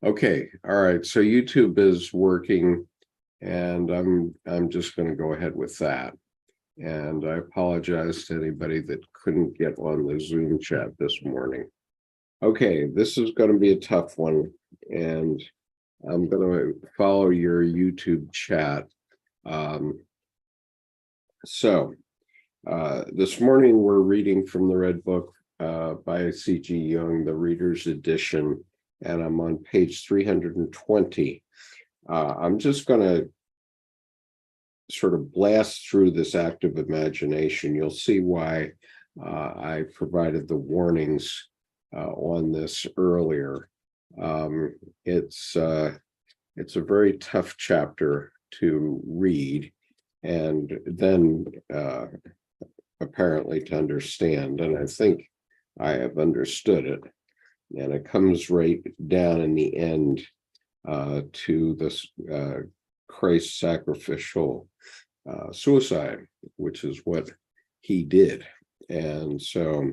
Okay, all right. So YouTube is working, and I'm just going to go ahead with that. And I apologize to anybody that couldn't get on the Zoom chat this morning. Okay, this is going to be a tough one, and I'm going to follow your YouTube chat. This morning we're reading from the Red Book by C.G. Jung, the Reader's Edition, and I'm on page 320. I'm just going to sort of blast through this active imagination. You'll see why I provided the warnings on this earlier. It's a very tough chapter to read and then apparently to understand. And I think I have understood it. And it comes right down in the end to this Christ's sacrificial suicide, which is what he did. And so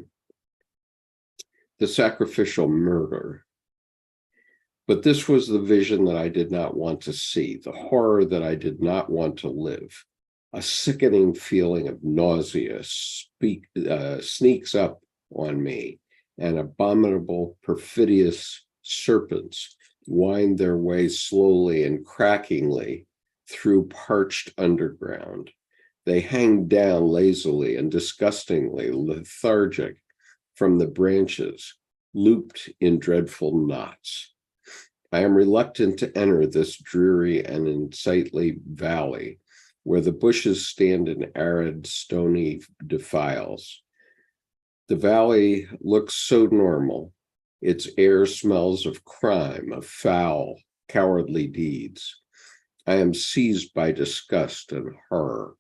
the sacrificial murder. But this was the vision that I did not want to see, the horror that I did not want to live. A sickening feeling of nausea sneaks up on me, and abominable, perfidious serpents wind their way slowly and crackingly through parched underground. They hang down lazily and disgustingly lethargic from the branches, looped in dreadful knots. I am reluctant to enter this dreary and unsightly valley, where the bushes stand in arid, stony defiles. The valley looks so normal. Its air smells of crime, of foul, cowardly deeds. I am seized by disgust and horror.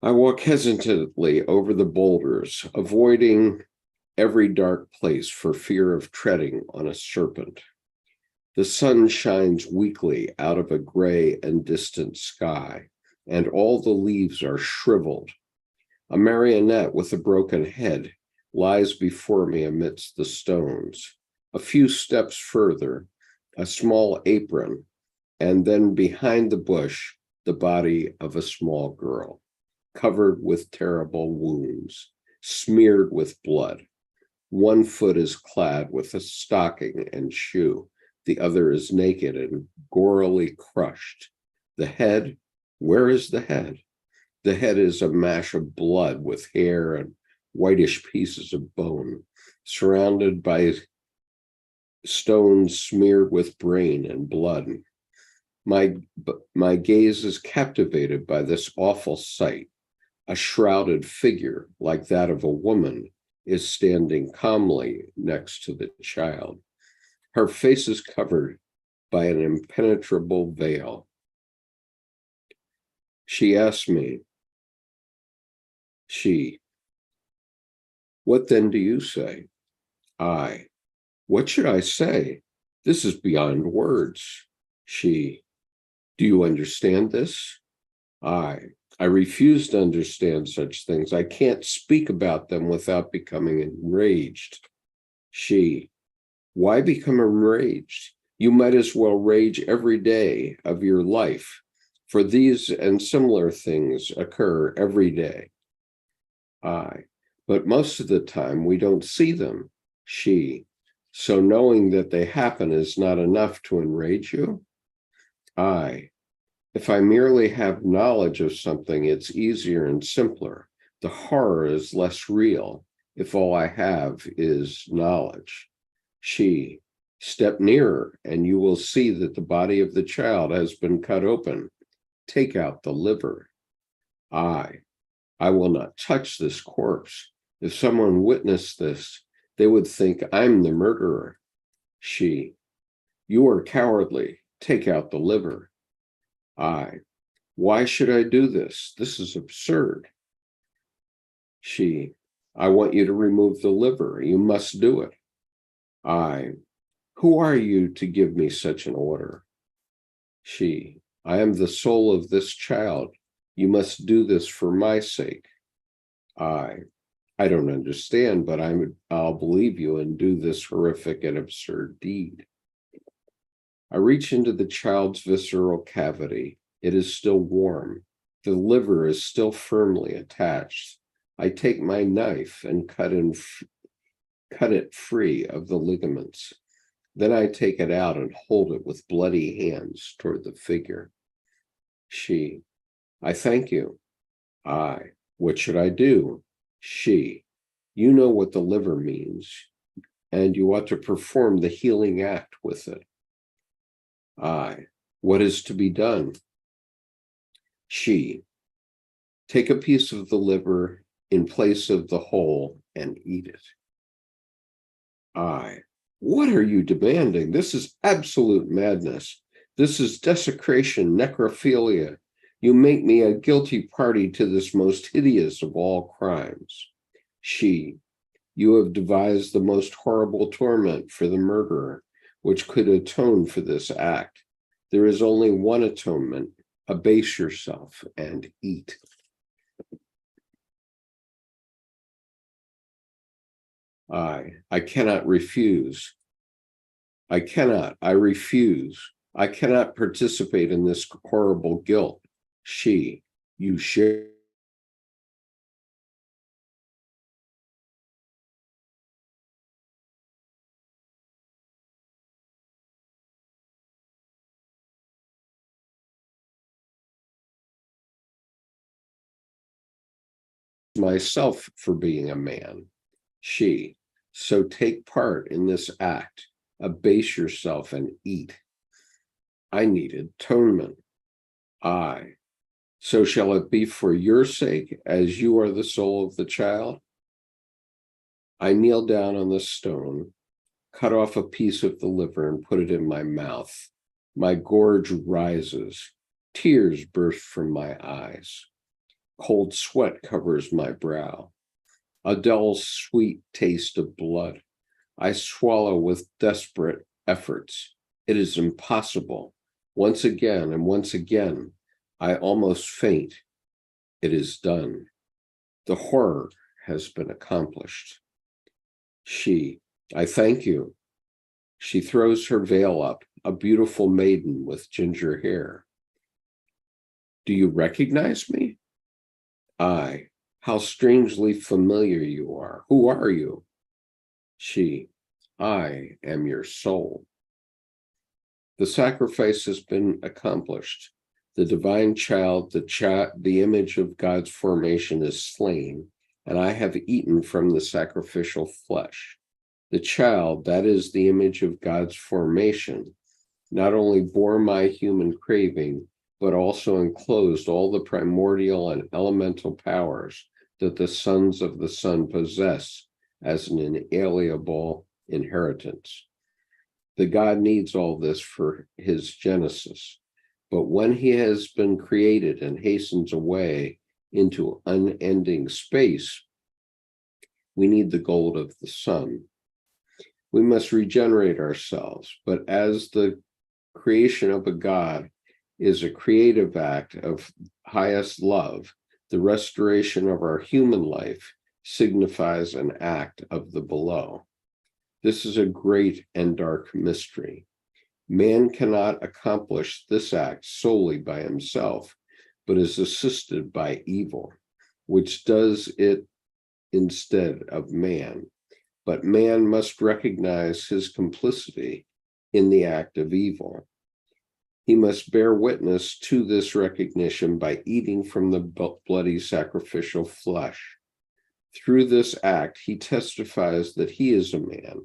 I walk hesitantly over the boulders, avoiding every dark place for fear of treading on a serpent. The sun shines weakly out of a gray and distant sky, and all the leaves are shriveled. A marionette with a broken head lies before me amidst the stones. A few steps further, a small apron, and then behind the bush, the body of a small girl, covered with terrible wounds, smeared with blood. One foot is clad with a stocking and shoe. The other is naked and gorily crushed. The head, where is the head? The head is a mash of blood with hair and whitish pieces of bone, surrounded by stones smeared with brain and blood. My gaze is captivated by this awful sight. A shrouded figure, like that of a woman, is standing calmly next to the child. Her face is covered by an impenetrable veil. She asks me, what then do you say? What should I say? This is beyond words. Do you understand this? I refuse to understand such things. I can't speak about them without becoming enraged. Why become enraged? You might as well rage every day of your life, for these and similar things occur every day. But most of the time we don't see them. So knowing that they happen is not enough to enrage you? If I merely have knowledge of something, it's easier and simpler. The horror is less real if all I have is knowledge. Step nearer and you will see that the body of the child has been cut open. Take out the liver. I will not touch this corpse. If someone witnessed this, they would think I'm the murderer. You are cowardly. Take out the liver. Why should I do this? This is absurd. I want you to remove the liver. You must do it. Who are you to give me such an order? I am the soul of this child. You must do this for my sake. I don't understand, but I'll believe you and do this horrific and absurd deed. I reach into the child's visceral cavity. It is still warm. The liver is still firmly attached. I take my knife and cut it free of the ligaments. Then I take it out and hold it with bloody hands toward the figure. She, I thank you. I, what should I do? She, you know what the liver means, and you ought to perform the healing act with it. I, what is to be done? She, take a piece of the liver in place of the whole and eat it. I, what are you demanding? This is absolute madness. This is desecration, necrophilia. You make me a guilty party to this most hideous of all crimes. She, you have devised the most horrible torment for the murderer, which could atone for this act. There is only one atonement. Abase yourself and eat. I cannot refuse. I refuse. I cannot participate in this horrible guilt. She, you share myself for being a man. She, so take part in this act. Abase yourself and eat. I need atonement. I, so shall it be for your sake, as you are the soul of the child? I kneel down on the stone, cut off a piece of the liver and put it in my mouth. My gorge rises. Tears burst from my eyes. Cold sweat covers my brow. A dull, sweet taste of blood. I swallow with desperate efforts. It is impossible. Once again and once again, I almost faint. It is done. The horror has been accomplished. She, I thank you. She throws her veil up, a beautiful maiden with ginger hair. Do you recognize me? I, how strangely familiar you are. Who are you? She, I am your soul. The sacrifice has been accomplished. The divine child, the image of God's formation, is slain, and I have eaten from the sacrificial flesh. The child, that is the image of God's formation, not only bore my human craving, but also enclosed all the primordial and elemental powers that the sons of the sun possess as an inalienable inheritance. The God needs all this for his genesis, but when he has been created and hastens away into unending space, we need the gold of the sun. We must regenerate ourselves, but as the creation of a God is a creative act of highest love, the restoration of our human life signifies an act of the below. This is a great and dark mystery. Man cannot accomplish this act solely by himself, but is assisted by evil, which does it instead of man. But man must recognize his complicity in the act of evil. He must bear witness to this recognition by eating from the bloody sacrificial flesh. Through this act, he testifies that he is a man,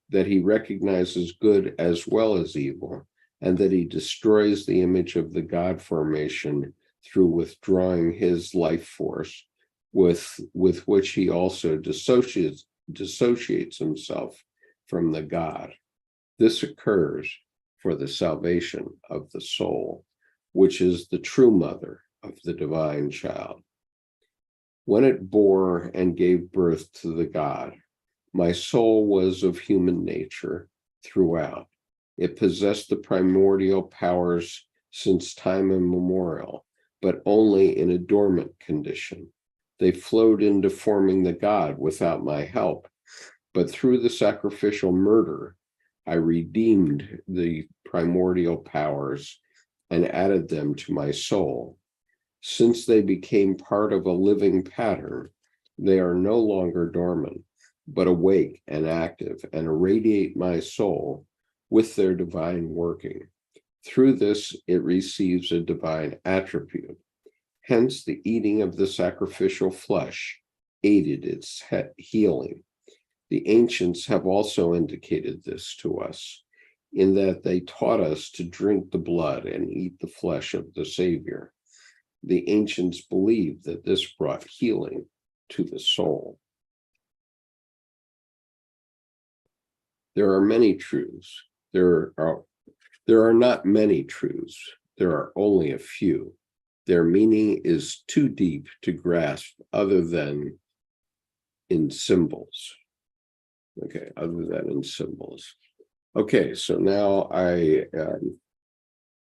that he recognizes good as well as evil, and that he destroys the image of the God formation through withdrawing his life force, with which he also dissociates himself from the God. This occurs for the salvation of the soul, which is the true mother of the divine child. When it bore and gave birth to the God, my soul was of human nature throughout. It possessed the primordial powers since time immemorial, but only in a dormant condition. They flowed into forming the God without my help, but through the sacrificial murder, I redeemed the primordial powers and added them to my soul. Since they became part of a living pattern, they are no longer dormant, but awake and active and irradiate my soul with their divine working. Through this, it receives a divine attribute. Hence, the eating of the sacrificial flesh aided its healing. The ancients have also indicated this to us, in that they taught us to drink the blood and eat the flesh of the Savior. The ancients believed that this brought healing to the soul. There are many truths. There are not many truths. There are only a few. Their meaning is too deep to grasp other than in symbols. Okay, other than in symbols. Okay, so now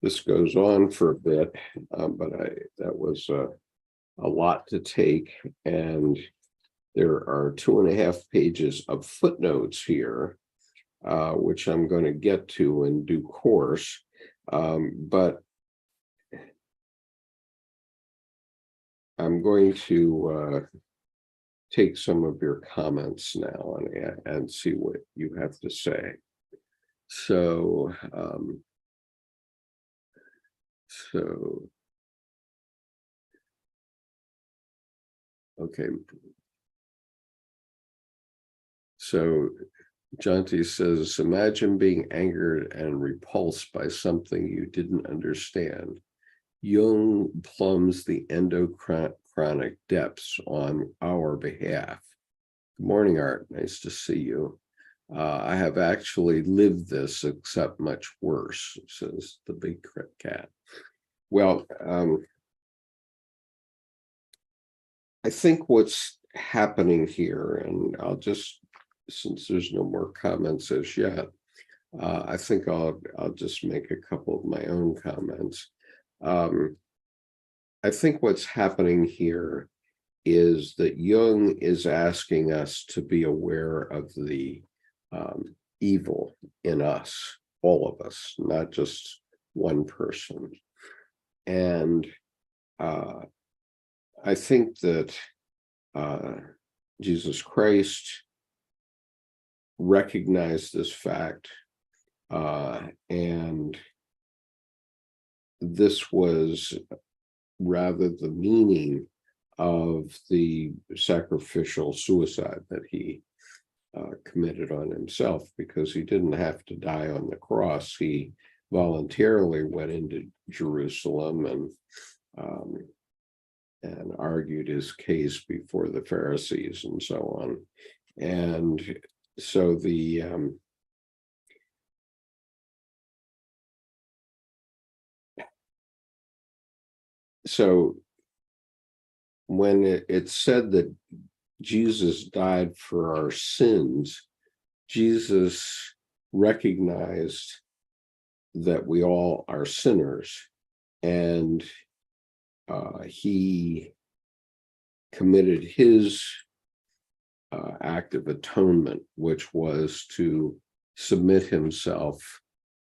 this goes on for a bit, but that was a lot to take, and there are 2.5 pages of footnotes here, which I'm going to get to in due course, but I'm going to take some of your comments now and see what you have to say. So, okay. So Jonty says, imagine being angered and repulsed by something you didn't understand. Jung plumbs the endochronic depths on our behalf. Good morning, Art. Nice to see you. I have actually lived this, except much worse, says the big cat. Well, I think what's happening here, and I'll just, since there's no more comments as yet, I think I'll just make a couple of my own comments. I think what's happening here is that Jung is asking us to be aware of the evil in us, all of us, not just one person. And I think that Jesus Christ recognized this fact, and this was rather the meaning of the sacrificial suicide that he committed on himself, because he didn't have to die on the cross. He voluntarily went into Jerusalem and argued his case before the Pharisees and so on. And so so when it's said that Jesus died for our sins, Jesus recognized that we all are sinners, and he committed his act of atonement, which was to submit himself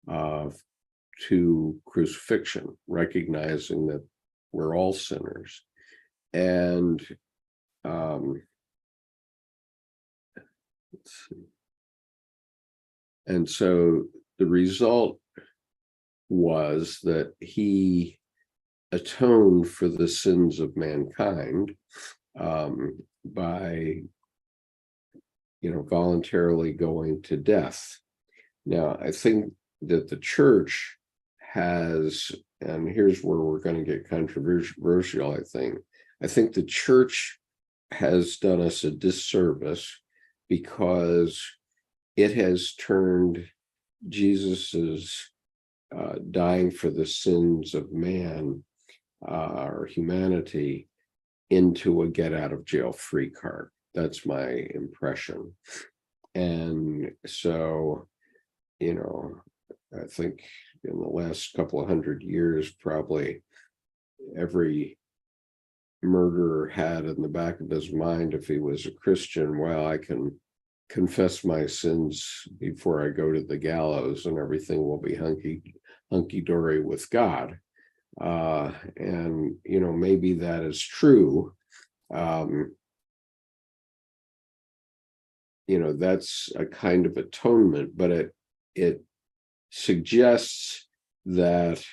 to crucifixion, recognizing that we're all sinners. And let's see. And so the result was that he atoned for the sins of mankind by, voluntarily going to death. Now, I think that the church has, and here's where we're going to get controversial, I think the church has done us a disservice, because it has turned Jesus's dying for the sins of man or humanity into a get out of jail free card. That's my impression. And so, I think in the last couple of 100 years, probably every murderer had in the back of his mind, if he was a Christian, well, I can confess my sins before I go to the gallows and everything will be hunky-dory with God. And, maybe that is true. That's a kind of atonement, but it suggests that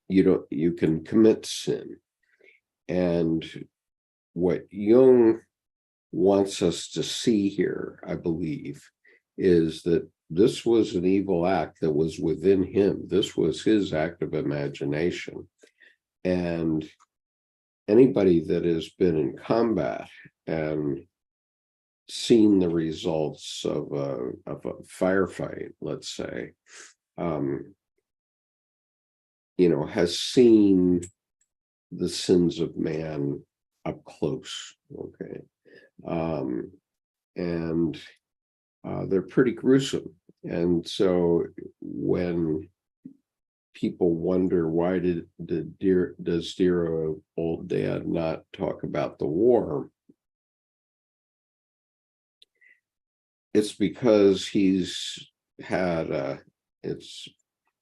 you can commit sin. And what Jung wants us to see here, I believe, is that this was an evil act that was within him. This was his act of imagination. And anybody that has been in combat and seen the results of a firefight, let's say, has seen the sins of man up close. Okay. And they're pretty gruesome. And so when people wonder why does dear old dad not talk about the war, it's because he's had it's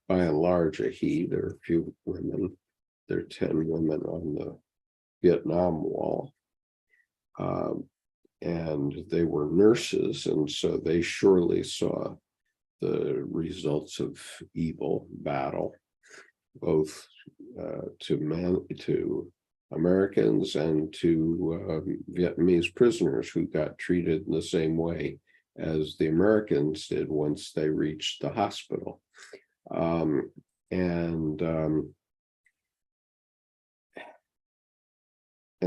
by and large a he. There are a few women. There are 10 women on the Vietnam Wall. And they were nurses, and so they surely saw the results of evil battle, both to Americans and to Vietnamese prisoners who got treated in the same way as the Americans did once they reached the hospital. And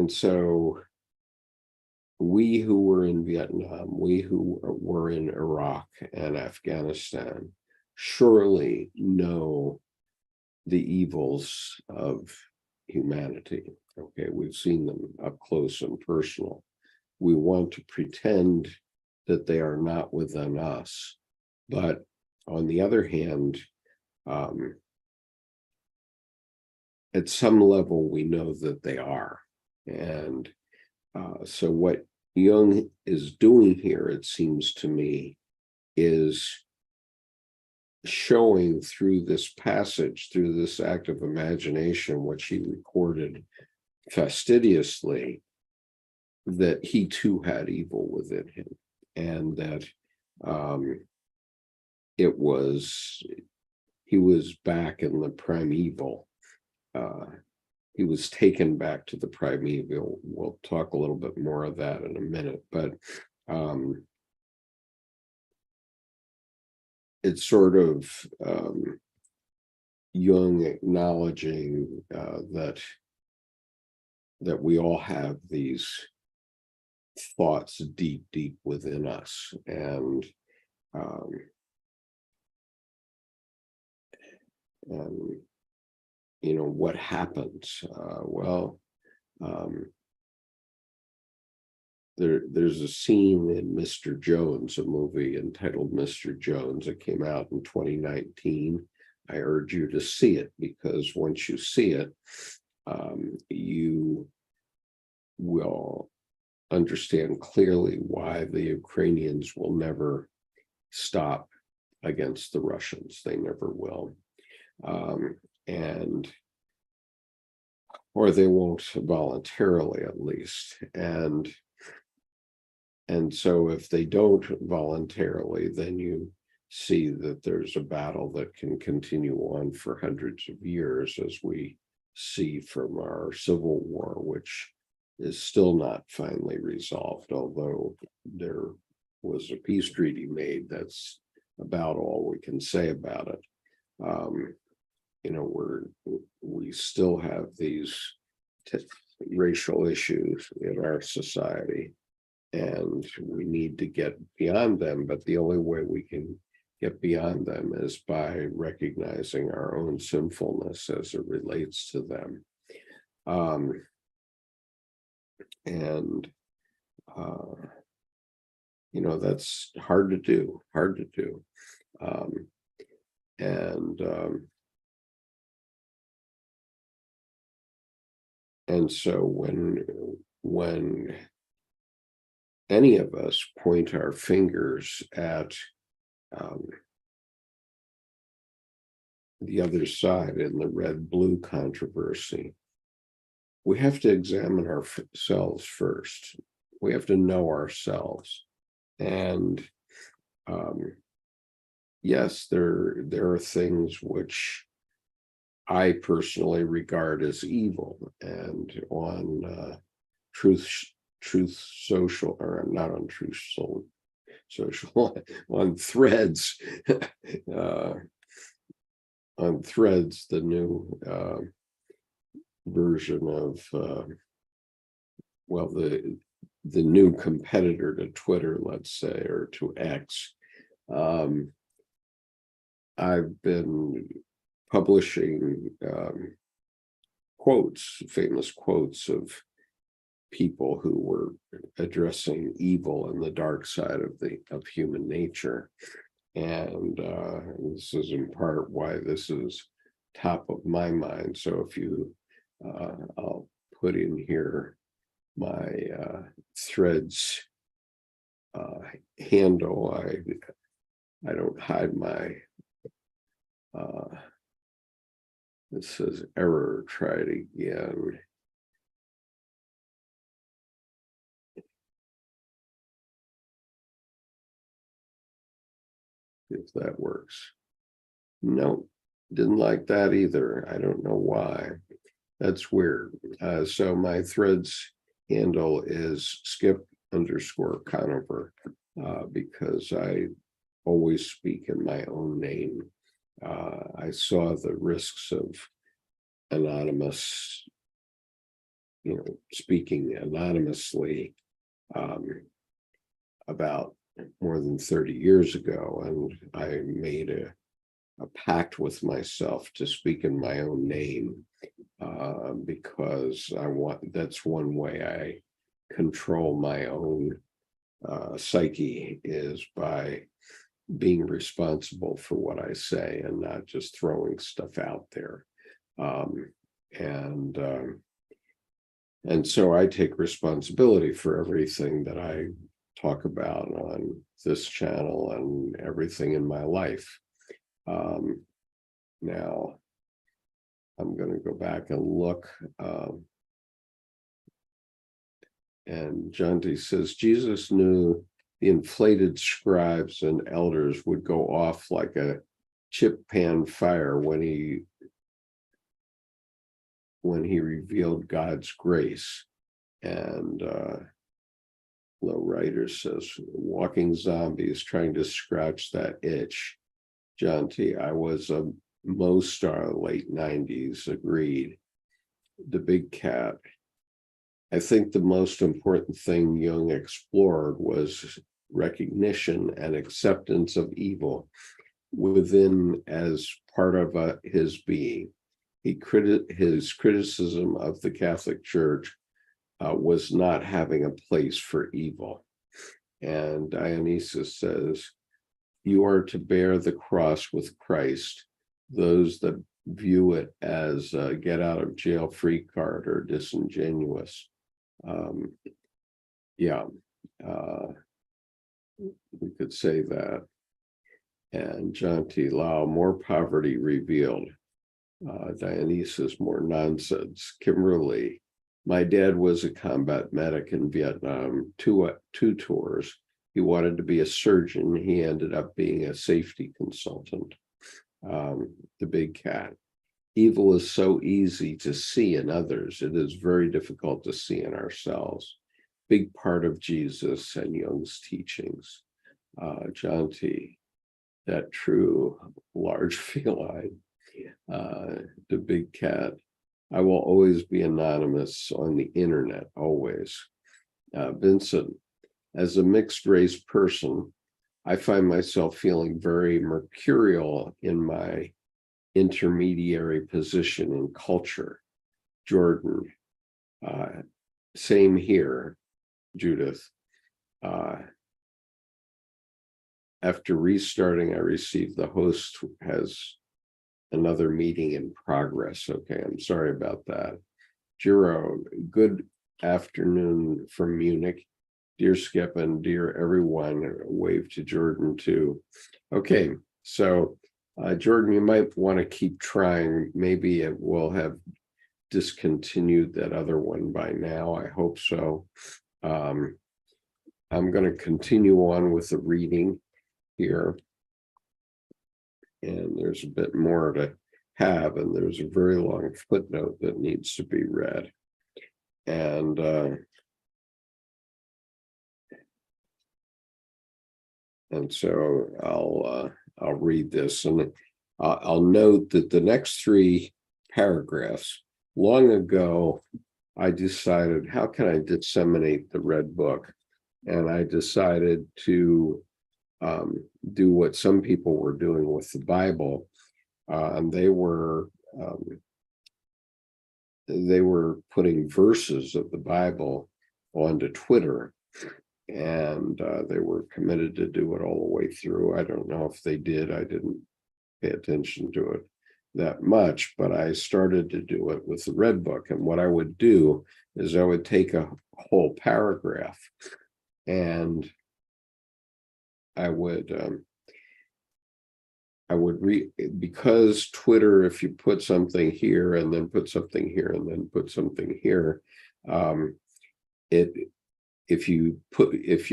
so we who were in Vietnam, we who were in Iraq and Afghanistan, surely know the evils of humanity. Okay, we've seen them up close and personal. We want to pretend that they are not within us. But on the other hand, at some level, we know that they are. And so what Jung is doing here, it seems to me, is showing through this passage, through this act of imagination, which he recorded fastidiously, that he too had evil within him, and that he was back in the primeval. He was taken back to the primeval. We'll talk a little bit more of that in a minute, but it's sort of Jung acknowledging that we all have these thoughts deep within us, and what happens? There's a scene in Mr. Jones, a movie entitled Mr. Jones. It came out in 2019. I urge you to see it, because once you see it, you will understand clearly why the Ukrainians will never stop against the Russians. They never will. Or they won't voluntarily, at least. And so if they don't voluntarily, then you see that there's a battle that can continue on for hundreds of years, as we see from our Civil War, which is still not finally resolved, although there was a peace treaty made. That's about all we can say about it. We still have these racial issues in our society, and we need to get beyond them. But the only way we can get beyond them is by recognizing our own sinfulness as it relates to them. That's hard to do. And so when any of us point our fingers at um, the other side in the red-blue controversy, we have to examine ourselves first. We have to know ourselves. And yes, there are things which I personally regard as evil, and on truth social, or not on truth social on threads on threads, the new version of well, the new competitor to Twitter, let's say, or to X. I've been publishing famous quotes of people who were addressing evil and the dark side of human nature. And this is in part why this is top of my mind. So if you, I'll put in here my threads handle. I don't hide my, it says error, try it again. If that works. No, didn't like that either. I don't know why. That's weird. So my threads handle is skip_Conover because I always speak in my own name. I saw the risks of anonymous, speaking anonymously about more than 30 years ago, and I made a pact with myself to speak in my own name because that's one way I control my own psyche, is by being responsible for what I say and not just throwing stuff out there. And so I take responsibility for everything that I talk about on this channel and everything in my life. Now, I'm going to go back and look. And Jonty says, Jesus knew the inflated scribes and elders would go off like a chip pan fire when he revealed God's grace. And Low Rider says, walking zombies trying to scratch that itch. Jonty, I was a Most Star late 90s, agreed. The Big Cat. I think the most important thing Jung explored was recognition and acceptance of evil within as part of his being. His criticism of the Catholic Church was not having a place for evil. And Dionysus says, you are to bear the cross with Christ. Those that view it as a get out of jail free card are disingenuous. Yeah, we could say that. And Jonty Lau, more poverty revealed. Dionysus, more nonsense. Kimberly, my dad was a combat medic in Vietnam, two tours. He wanted to be a surgeon. He ended up being a safety consultant. The Big Cat. Evil is so easy to see in others. It is very difficult to see in ourselves. Big part of Jesus and Jung's teachings. Jonty, that true large feline. The Big Cat. I will always be anonymous on the internet, always. Vincent, as a mixed race person, I find myself feeling very mercurial in my intermediary position in culture. Jordan, same here. Judith, after restarting, I received the host has another meeting in progress. Okay, I'm sorry about that. Jiro, good afternoon from Munich. dear Skip and dear everyone. Wave to Jordan too. Okay, so Jordan, you might want to keep trying. Maybe it will have discontinued that other one by now. I hope so. I'm going to continue on with the reading here. And there's a bit more to have, and there's a very long footnote that needs to be read. And so I'll read this, and I'll note that the next three paragraphs, long ago, I decided, how can I disseminate the Red Book? And I decided to do what some people were doing with the Bible, and they were putting verses of the Bible onto Twitter. And they were committed to do it all the way through. I don't know if they did. I didn't pay attention to it that much, but I started to do it with the Red Book. And what I would do is I would take a whole paragraph, and I would read, because Twitter, if you put something here and then put something here and then put something here, if you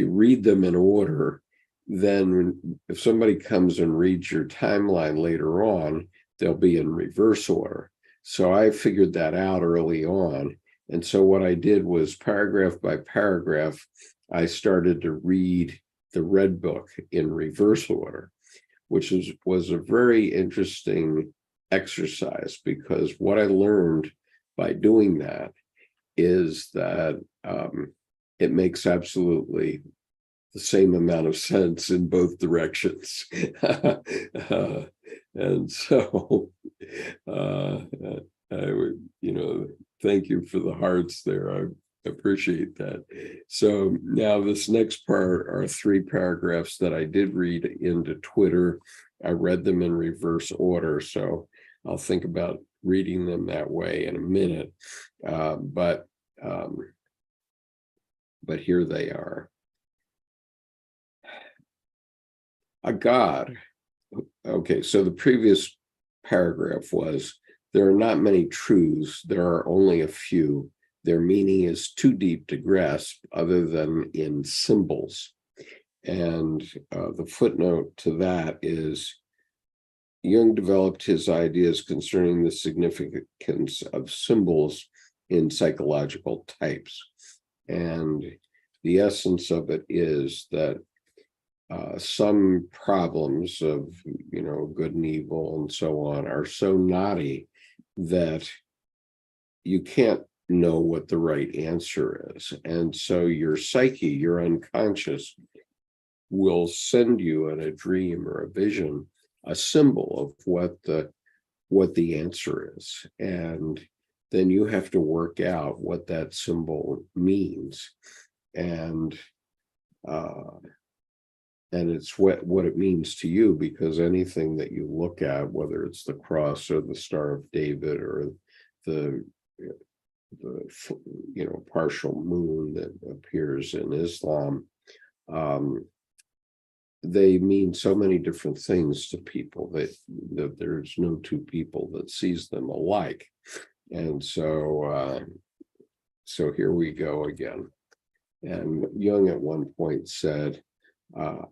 read them in order, then if somebody comes and reads your timeline later on, they'll be in reverse order. So I figured that out early on. And so what I did was, paragraph by paragraph, I started to read the Red Book in reverse order, which was a very interesting exercise, because what I learned by doing that is that it makes absolutely the same amount of sense in both directions. And so, I would, thank you for the hearts there. I appreciate that. So now this next part are three paragraphs that I did read into Twitter. I read them in reverse order, so I'll think about reading them that way in a minute. But here they are. A God. Okay, so the previous paragraph was, there are not many truths, there are only a few. Their meaning is too deep to grasp other than in symbols. And the footnote to that is, Jung developed his ideas concerning the significance of symbols in psychological types. And the essence of it is that some problems of, good and evil and so on are so knotty that you can't know what the right answer is. And so your psyche, your unconscious, will send you in a dream or a vision a symbol of what the answer is. And then you have to work out what that symbol means. And it's what it means to you, because anything that you look at, whether it's the cross or the Star of David or the partial moon that appears in Islam, they mean so many different things to people that there's no two people that sees them alike. And so here we go again. And Jung at one point said,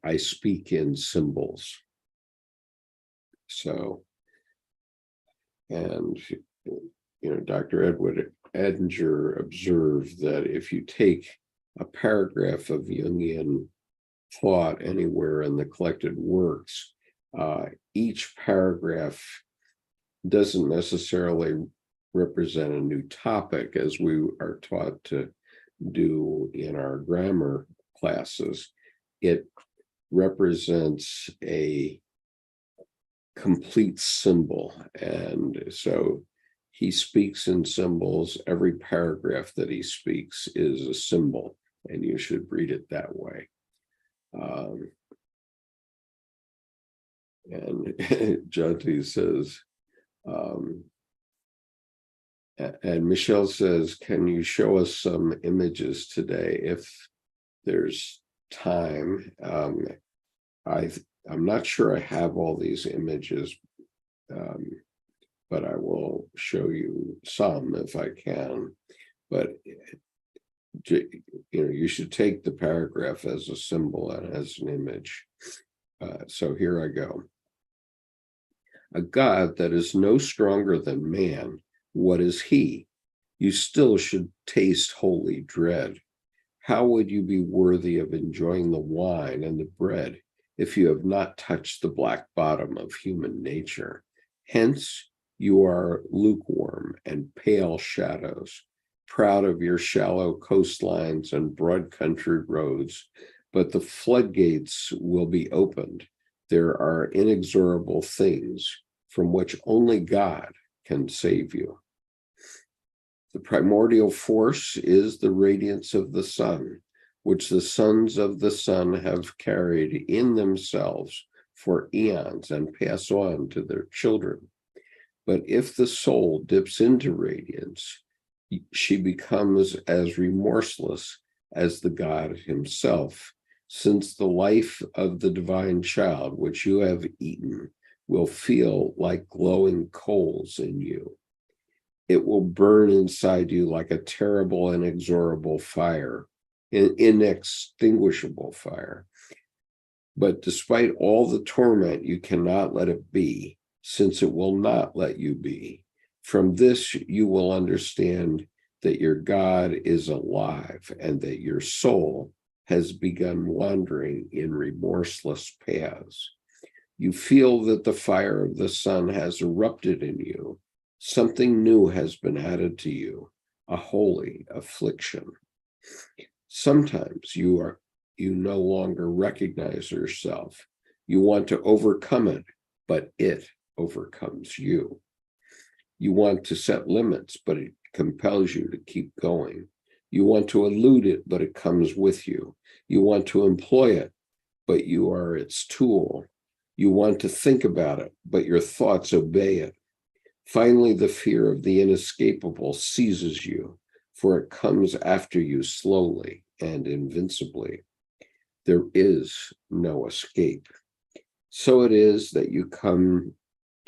I speak in symbols. So, and Dr. Edward Edinger observed that if you take a paragraph of Jungian thought anywhere in the collected works, each paragraph doesn't necessarily represent a new topic, as we are taught to do in our grammar classes. It represents a complete symbol. And so he speaks in symbols. Every paragraph that he speaks is a symbol, and you should read it that way. And Jati says, and Michelle says, can you show us some images today? If there's time. I'm not sure I have all these images, but I will show you some if I can. But you should take the paragraph as a symbol and as an image. So here I go. A God that is no stronger than man, what is he? You still should taste holy dread. How would you be worthy of enjoying the wine and the bread if you have not touched the black bottom of human nature? Hence, you are lukewarm and pale shadows, proud of your shallow coastlines and broad country roads, but the floodgates will be opened. There are inexorable things from which only God can save you. The primordial force is the radiance of the sun, which the sons of the sun have carried in themselves for eons and pass on to their children. But if the soul dips into radiance, she becomes as remorseless as the God himself, since the life of the divine child which you have eaten will feel like glowing coals in you. It will burn inside you like a terrible, inexorable fire, an inextinguishable fire. But despite all the torment, you cannot let it be, since it will not let you be. From this, you will understand that your God is alive and that your soul has begun wandering in remorseless paths. You feel that the fire of the sun has erupted in you. Something new has been added to you, a holy affliction. Sometimes you no longer recognize yourself. You want to overcome it, but it overcomes you. You want to set limits, but it compels you to keep going. You want to elude it, but it comes with you. You want to employ it, but you are its tool. You want to think about it, but your thoughts obey it. Finally, the fear of the inescapable seizes you, for it comes after you slowly and invincibly. There is no escape. So it is that you come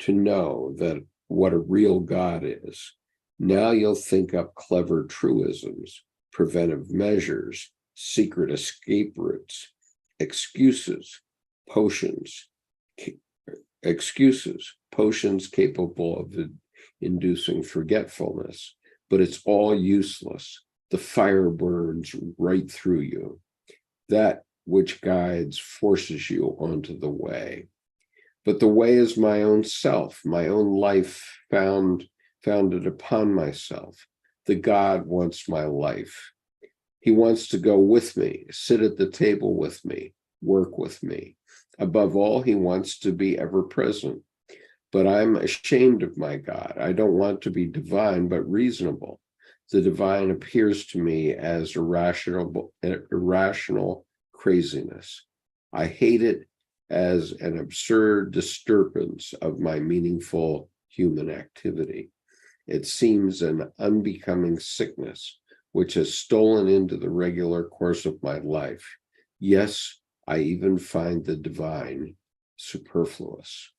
to know that what a real God is. Now you'll think up clever truisms, preventive measures, secret escape routes, excuses, potions capable of inducing forgetfulness, but it's all useless. The fire burns right through you. That which guides forces you onto the way. But the way is my own self, my own life founded upon myself. The God wants my life. He wants to go with me, sit at the table with me, work with me. Above all, he wants to be ever present. But I'm ashamed of my God. I don't want to be divine, but reasonable. The divine appears to me as irrational craziness. I hate it as an absurd disturbance of my meaningful human activity. It seems an unbecoming sickness which has stolen into the regular course of my life. Yes, I even find the divine superfluous.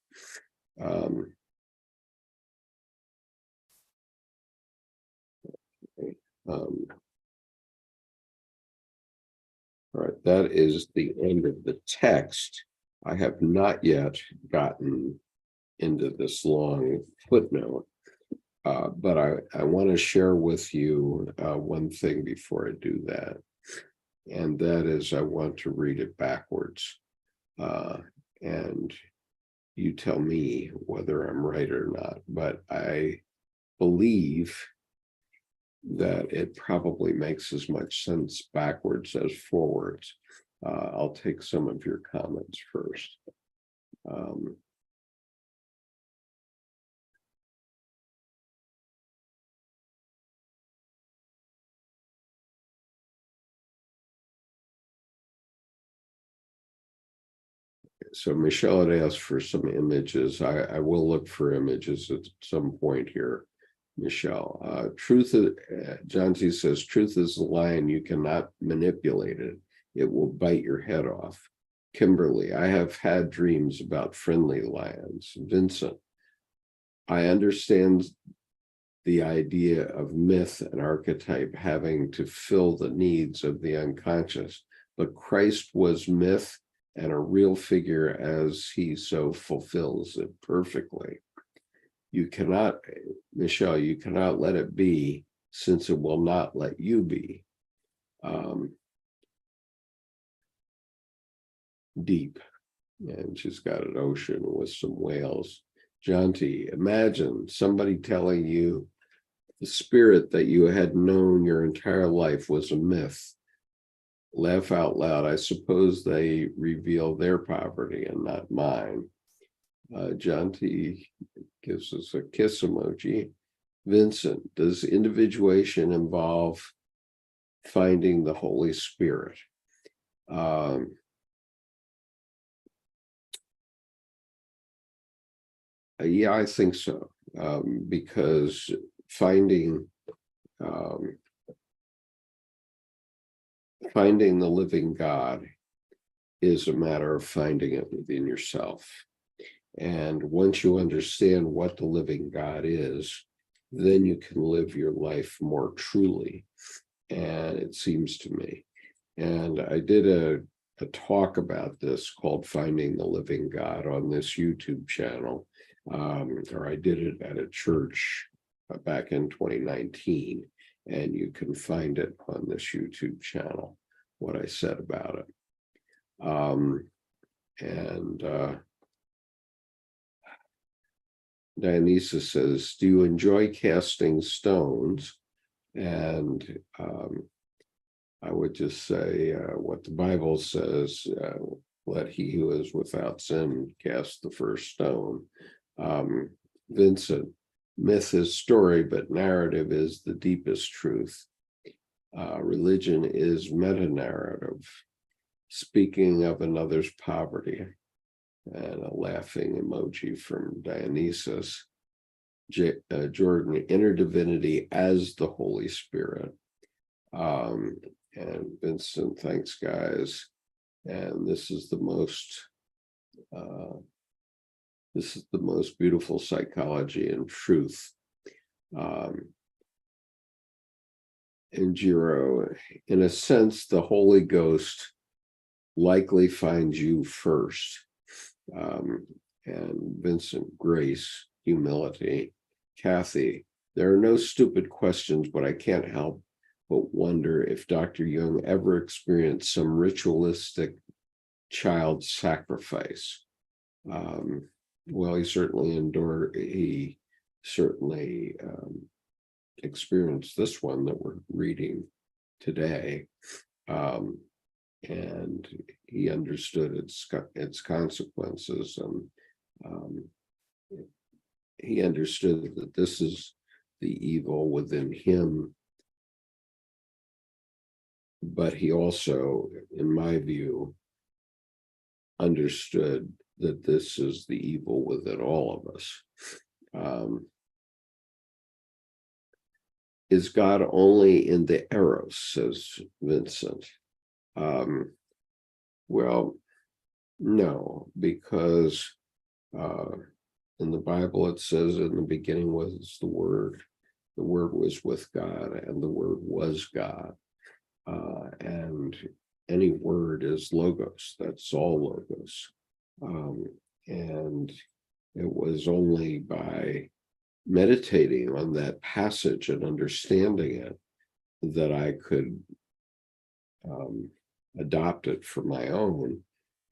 All right, that is the end of the text. I have not yet gotten into this long footnote, but I want to share with you one thing before I do that, and that is I want to read it backwards, and you tell me whether I'm right or not, but I believe that it probably makes as much sense backwards as forwards. I'll take some of your comments first. So Michelle had asked for some images. I will look for images at some point here, Michelle. John C says, truth is a line, you cannot manipulate it. it will bite your head off. Kimberly, I have had dreams about friendly lions. Vincent, I understand the idea of myth and archetype having to fill the needs of the unconscious, but Christ was myth and a real figure as he so fulfills it perfectly. You cannot, Michelle, you cannot let it be, since it will not let you be. Deep, and she's got an ocean with some whales. Jonty, imagine somebody telling you the spirit that you had known your entire life was a myth. Laugh out loud. I suppose they reveal their poverty and not mine. Jonty gives us a kiss emoji. Vincent, does individuation involve finding the Holy Spirit? Yeah, I think so, because finding the living God is a matter of finding it within yourself. And once you understand what the living God is, then you can live your life more truly. And it seems to me. And I did a talk about this called Finding the Living God on this YouTube channel. Or I did it at a church back in 2019, and you can find it on this YouTube channel, what I said about it. Dionysus says, do you enjoy casting stones? And I would just say what the Bible says, let he who is without sin cast the first stone. Vincent, myth is story, but narrative is the deepest truth. Religion is meta-narrative, speaking of another's poverty. And a laughing emoji from Dionysus. Jordan, inner divinity as the Holy Spirit. And Vincent, thanks, guys. And this is the most beautiful psychology and truth. And Jiro, in a sense, the Holy Ghost likely finds you first. And Vincent, grace, humility. Kathy, there are no stupid questions, but I can't help but wonder if Dr. Jung ever experienced some ritualistic child sacrifice. Well, he certainly experienced this one that we're reading today. And he understood its consequences, and he understood that this is the evil within him. But he also, in my view, understood that this is the evil within all of us. Is God only in the eros, says Vincent? Well, no, because in the Bible it says in the beginning was the Word was with God, and the Word was God. And any word is logos, that's all logos. And it was only by meditating on that passage and understanding it that I could adopt it for my own,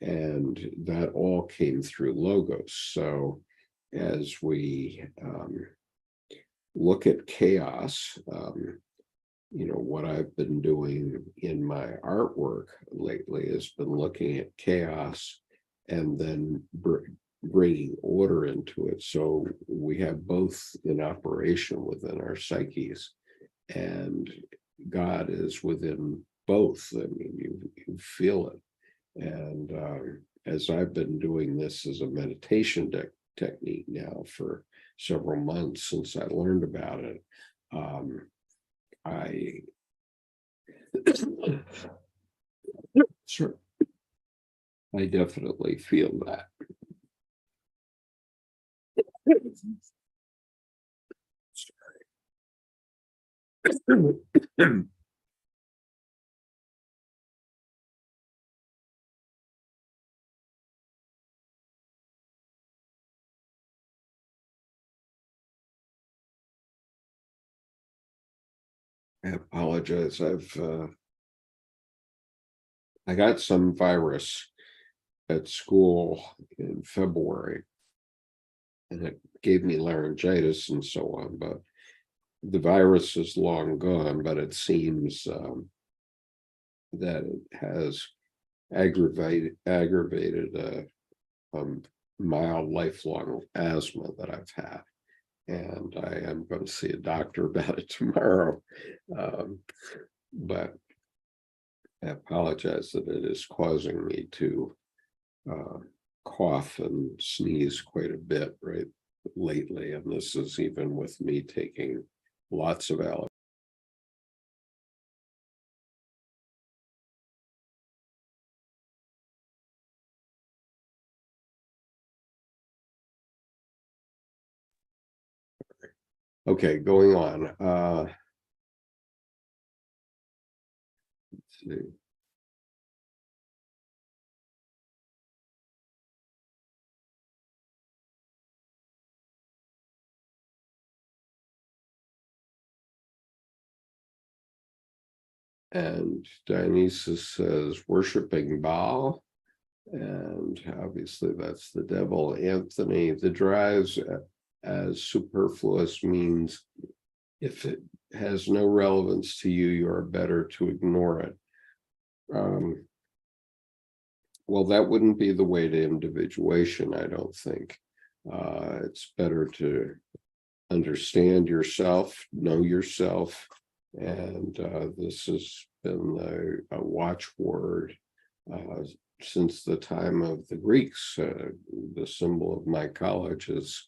and that all came through logos. So as we look at chaos, what I've been doing in my artwork lately has been looking at chaos and then bringing order into it. So we have both in operation within our psyches, and God is within both. I mean, you feel it. And as I've been doing this as a meditation technique now for several months since I learned about it, I Sure. I definitely feel that. I apologize. I got some virus at school in February, and it gave me laryngitis and so on. But the virus is long gone, but it seems that it has aggravated mild lifelong asthma that I've had. And I am going to see a doctor about it tomorrow. But I apologize that it is causing me to cough and sneeze quite a bit lately. And this is even with me taking lots of allergies. Okay, going on. Let's see. And Dionysus says, worshiping Baal. And obviously that's the devil. Anthony, the drives as superfluous means if it has no relevance to you, you are better to ignore it. Well, that wouldn't be the way to individuation, I don't think. It's better to understand yourself, know yourself, and this has been a watchword since the time of the Greeks. The symbol of my college is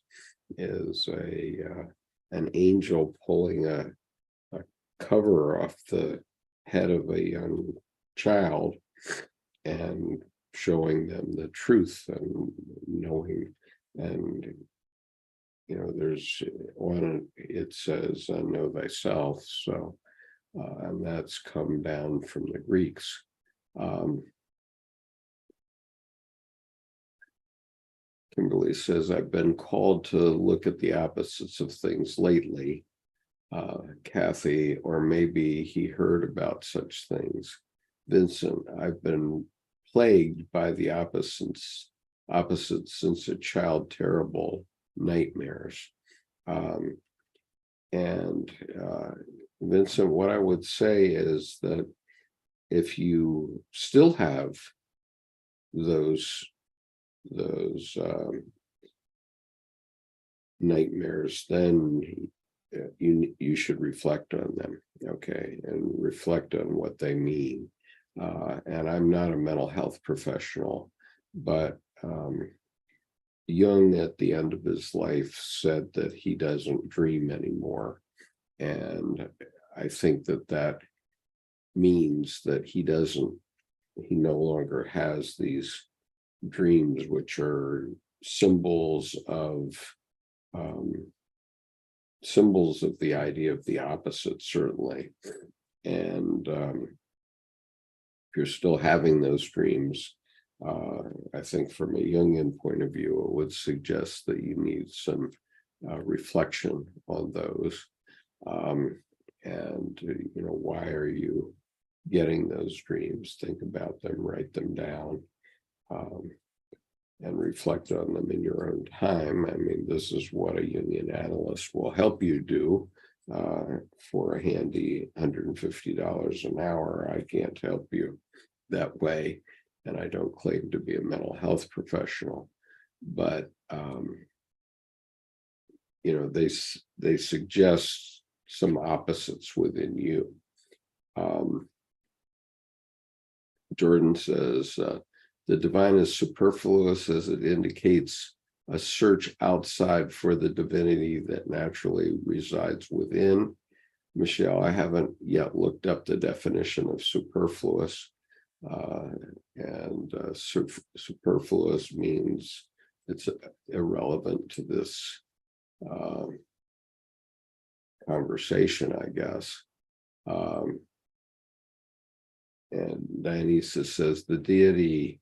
an angel pulling a cover off the head of a young child and showing them the truth and knowing. And there's one, it says know thyself. So and that's come down from the Greeks. Kimberly says, I've been called to look at the opposites of things lately. Kathy, or maybe he heard about such things. Vincent, I've been plagued by the opposites since a child, terrible nightmares. Vincent, what I would say is that if you still have those nightmares, then you should reflect on them, okay, and reflect on what they mean. And I'm not a mental health professional, but Jung at the end of his life said that he doesn't dream anymore. And I think that means that he no longer has these dreams, which are symbols of the idea of the opposite, certainly. And if you're still having those dreams, I think from a Jungian point of view, it would suggest that you need some reflection on those. And why are you getting those dreams? Think about them, write them down, and reflect on them in your own time. I mean, this is what a Jungian analyst will help you do for a handy $150 an hour. I can't help you that way, and I don't claim to be a mental health professional, but they suggest some opposites within you. Jordan says, the divine is superfluous as it indicates a search outside for the divinity that naturally resides within. Michelle, I haven't yet looked up the definition of superfluous. and superfluous means it's irrelevant to this conversation, I guess. And Dionysus says the deity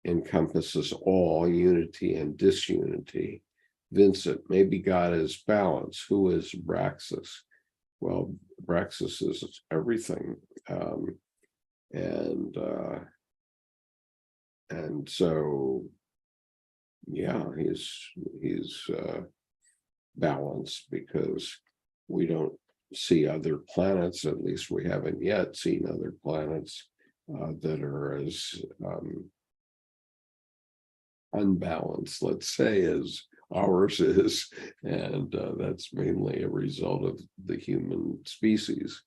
encompasses all unity and disunity. Vincent, maybe God is balance. Who is Braxis? Well, Braxis is everything. And so, yeah, he's balanced, because we don't see other planets, at least we haven't yet seen other planets that are as unbalanced, let's say, as ours is, and that's mainly a result of the human species.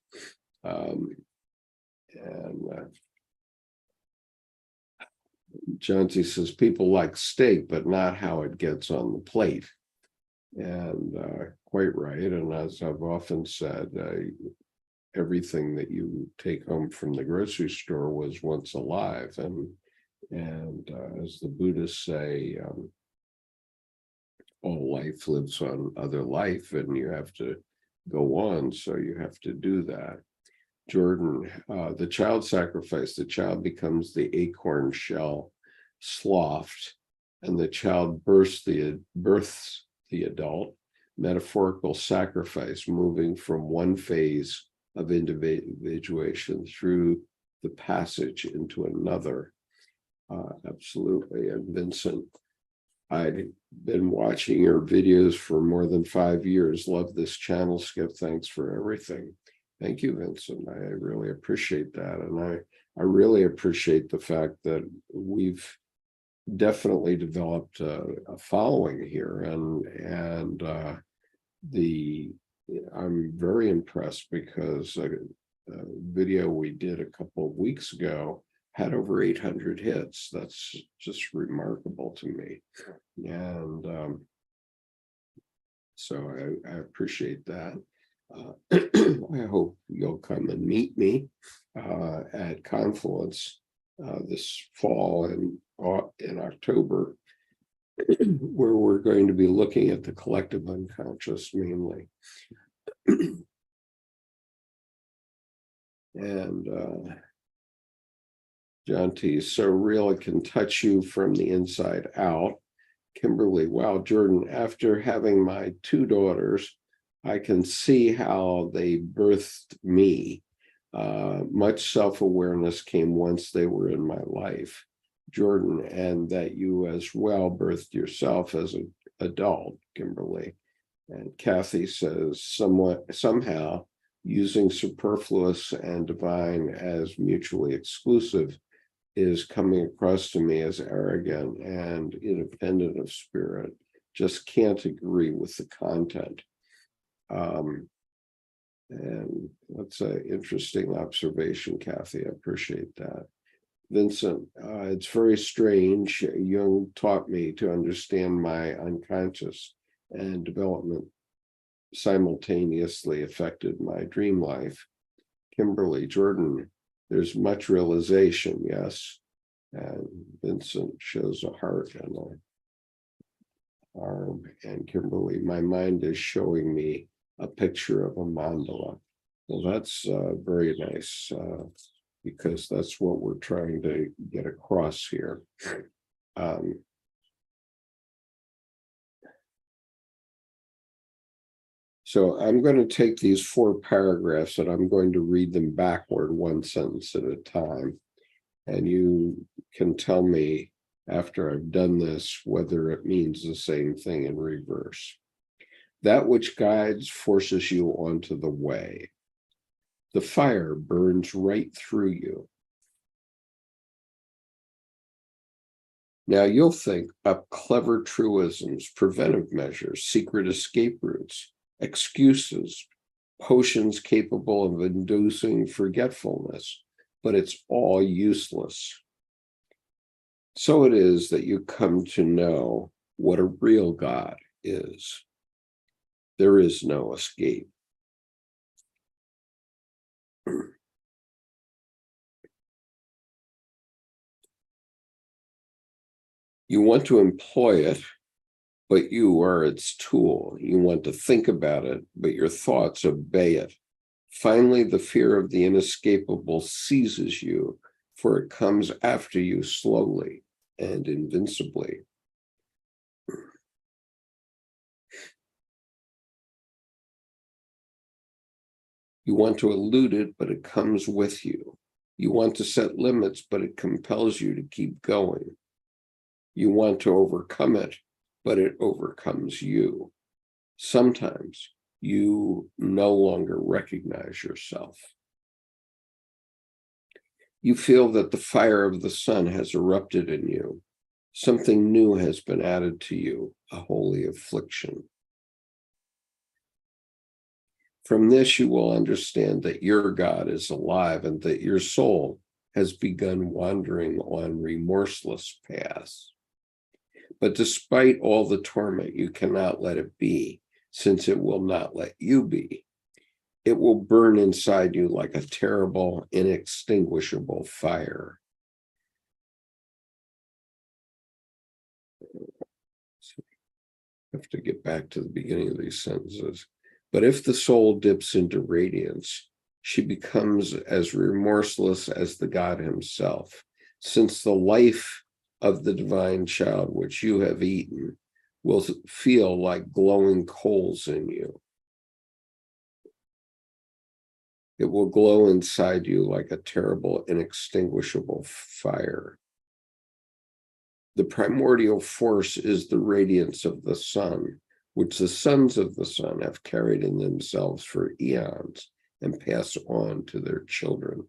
John T says people like steak, but not how it gets on the plate. And quite right. And as I've often said, everything that you take home from the grocery store was once alive. And as the Buddhists say, all life lives on other life, and you have to go on. So you have to do that. Jordan, the child sacrifice, the child becomes the acorn shell sloughed, and the child births the adult. Metaphorical sacrifice, moving from one phase of individuation through the passage into another. Absolutely. And Vincent, I've been watching your videos for more than 5 years. Love this channel, Skip. Thanks for everything. Thank you, Vincent. I really appreciate that. And I really appreciate the fact that we've definitely developed a following here. And I'm very impressed, because a video we did a couple of weeks ago had over 800 hits. That's just remarkable to me. And so I appreciate that. I hope you'll come and meet me at Confluence this fall in October, where we're going to be looking at the collective unconscious mainly. And John T, so real it can touch you from the inside out. Kimberly, wow, Jordan, after having my 2 daughters, I can see how they birthed me. Much self-awareness came once they were in my life. Jordan, and that you as well birthed yourself as an adult, Kimberly. And Kathy says, somehow using superfluous and divine as mutually exclusive is coming across to me as arrogant and independent of spirit. Just can't agree with the content. And that's an interesting observation, Kathy. I appreciate that. Vincent, it's very strange. Jung taught me to understand my unconscious, and development simultaneously affected my dream life. Kimberly, Jordan, there's much realization, yes. And Vincent shows a heart and an arm. And Kimberly, my mind is showing me a picture of a mandala. Well, that's very nice, because that's what we're trying to get across here. So I'm going to take these 4 paragraphs and I'm going to read them backward, one sentence at a time. And you can tell me after I've done this whether it means the same thing in reverse. That which guides forces you onto the way. The fire burns right through you. Now you'll think up clever truisms, preventive measures, secret escape routes, excuses, potions capable of inducing forgetfulness, but it's all useless. So it is that you come to know what a real God is. There is no escape. You want to employ it, but you are its tool. You want to think about it, but your thoughts obey it. Finally, the fear of the inescapable seizes you, for it comes after you slowly and invincibly. You want to elude it, but it comes with you. You want to set limits, but it compels you to keep going. You want to overcome it, but it overcomes you. Sometimes you no longer recognize yourself. You feel that the fire of the sun has erupted in you. Something new has been added to you, a holy affliction. From this, you will understand that your God is alive and that your soul has begun wandering on remorseless paths. But despite all the torment, you cannot let it be, since it will not let you be. It will burn inside you like a terrible, inextinguishable fire. I have to get back to the beginning of these sentences. But if the soul dips into radiance, she becomes as remorseless as the God himself, since the life of the divine child which you have eaten will feel like glowing coals in you. It will glow inside you like a terrible, inextinguishable fire. The primordial force is the radiance of the sun, which the sons of the sun have carried in themselves for eons and pass on to their children.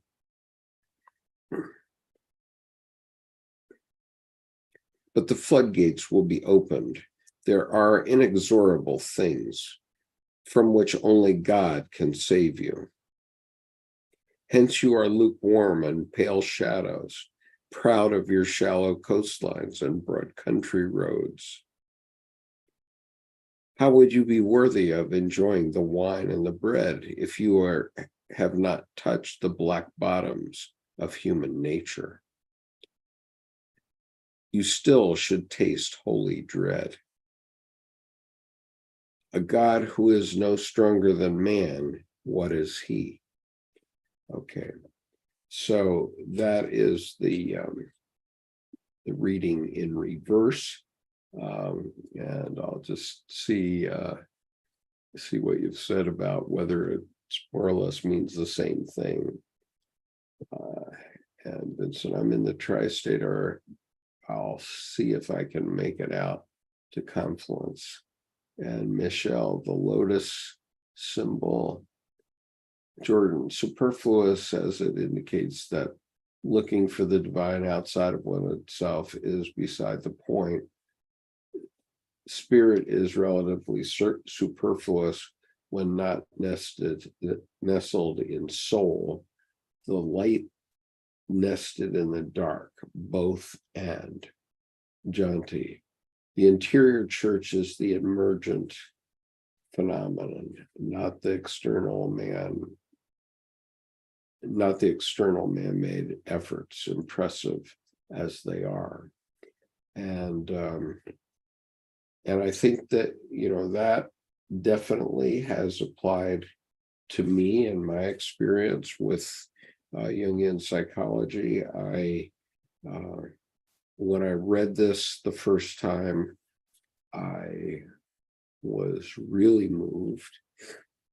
But the floodgates will be opened. There are inexorable things from which only God can save you. Hence you are lukewarm and pale shadows, proud of your shallow coastlines and broad country roads. How would you be worthy of enjoying the wine and the bread if you have not touched the black bottoms of human nature? You still should taste holy dread. A God who is no stronger than man, what is he? Okay, so that is the reading in reverse, and I'll just see what you've said about whether it more or less means the same thing. And Vincent, I'm in the tri-state area. I'll see if I can make it out to Confluence. And Michelle, the lotus symbol. Jordan, superfluous as it indicates that looking for the divine outside of one itself is beside the point. Spirit is relatively superfluous when not nestled in soul. The light nested in the dark, both and. Janti, the interior church is the emergent phenomenon, not the external man-made efforts, impressive as they are. And I think that, that definitely has applied to me in my experience with Jungian psychology. When I read this the first time, I was really moved,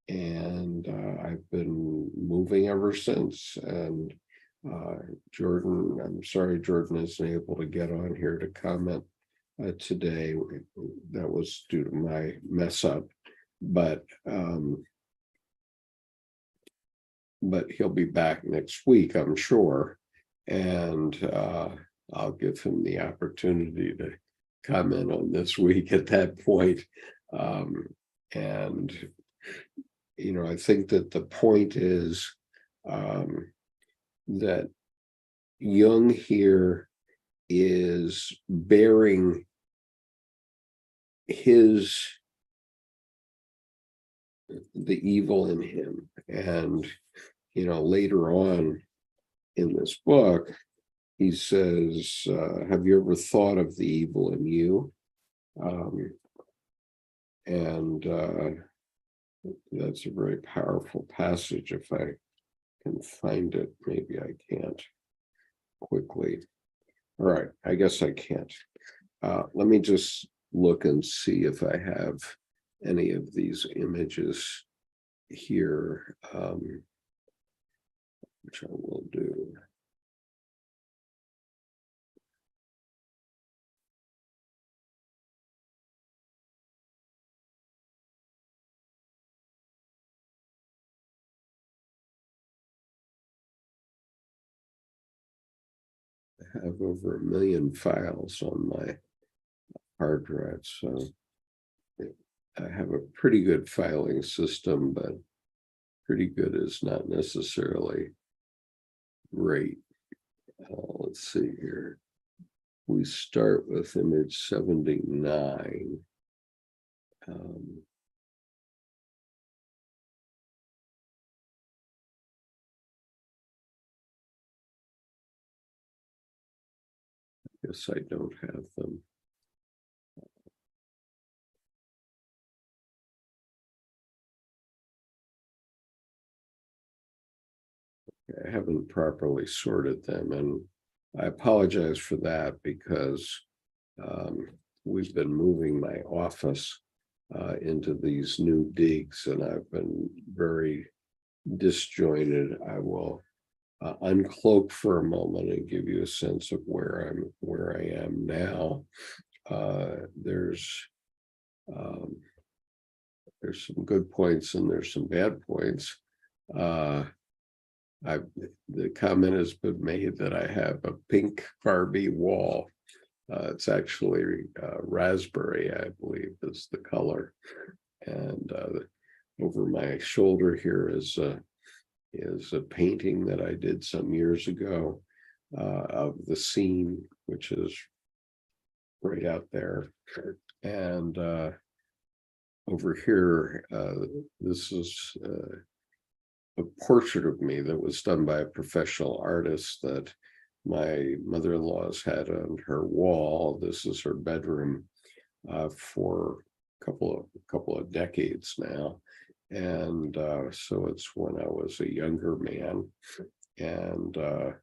and I've been moving ever since. And Jordan, I'm sorry Jordan isn't able to get on here to comment today. That was due to my mess up, but he'll be back next week, I'm sure, and I'll give him the opportunity to comment on this week at that point. And I think that the point is that Jung here is bearing the evil in him. And later on in this book, he says, have you ever thought of the evil in you? And that's a very powerful passage. If I can find it, maybe I can't quickly. All right, I guess I can't. Let me just look and see if I have any of these images here, which I will do. I have over 1 million files on my hard drive, so I have a pretty good filing system, but pretty good is not necessarily great. Let's see here. We start with image 79. Guess I don't have them. I haven't properly sorted them, and I apologize for that because we've been moving my office into these new digs, and I've been very disjointed. I will uncloak for a moment and give you a sense of where I am now. There's some good points and there's some bad points. The comment has been made that I have a pink Barbie wall. It's actually raspberry, I believe, is the color. And over my shoulder here is a painting that I did some years ago of the scene, which is right out there. And over here, this is a portrait of me that was done by a professional artist that my mother-in-law's had on her wall. This is her bedroom for a couple of decades now. And so it's when I was a younger man. And I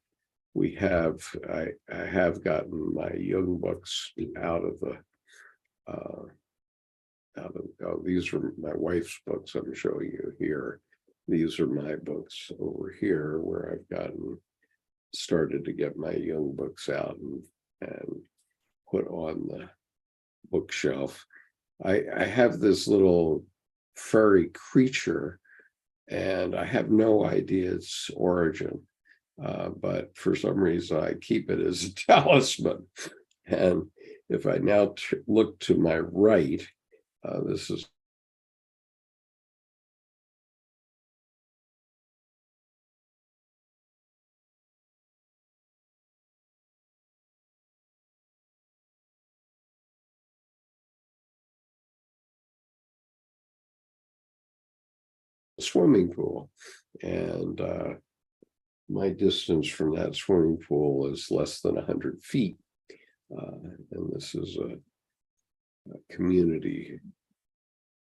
have gotten my Jung books out of these are my wife's books I'm showing you here. These are my books over here, where I've started to get my Jung books out and put on the bookshelf. I have this little furry creature, and I have no idea its origin, but for some reason I keep it as a talisman. And if I now look to my right, this is a swimming pool, and my distance from that swimming pool is less than 100 feet. And this is a community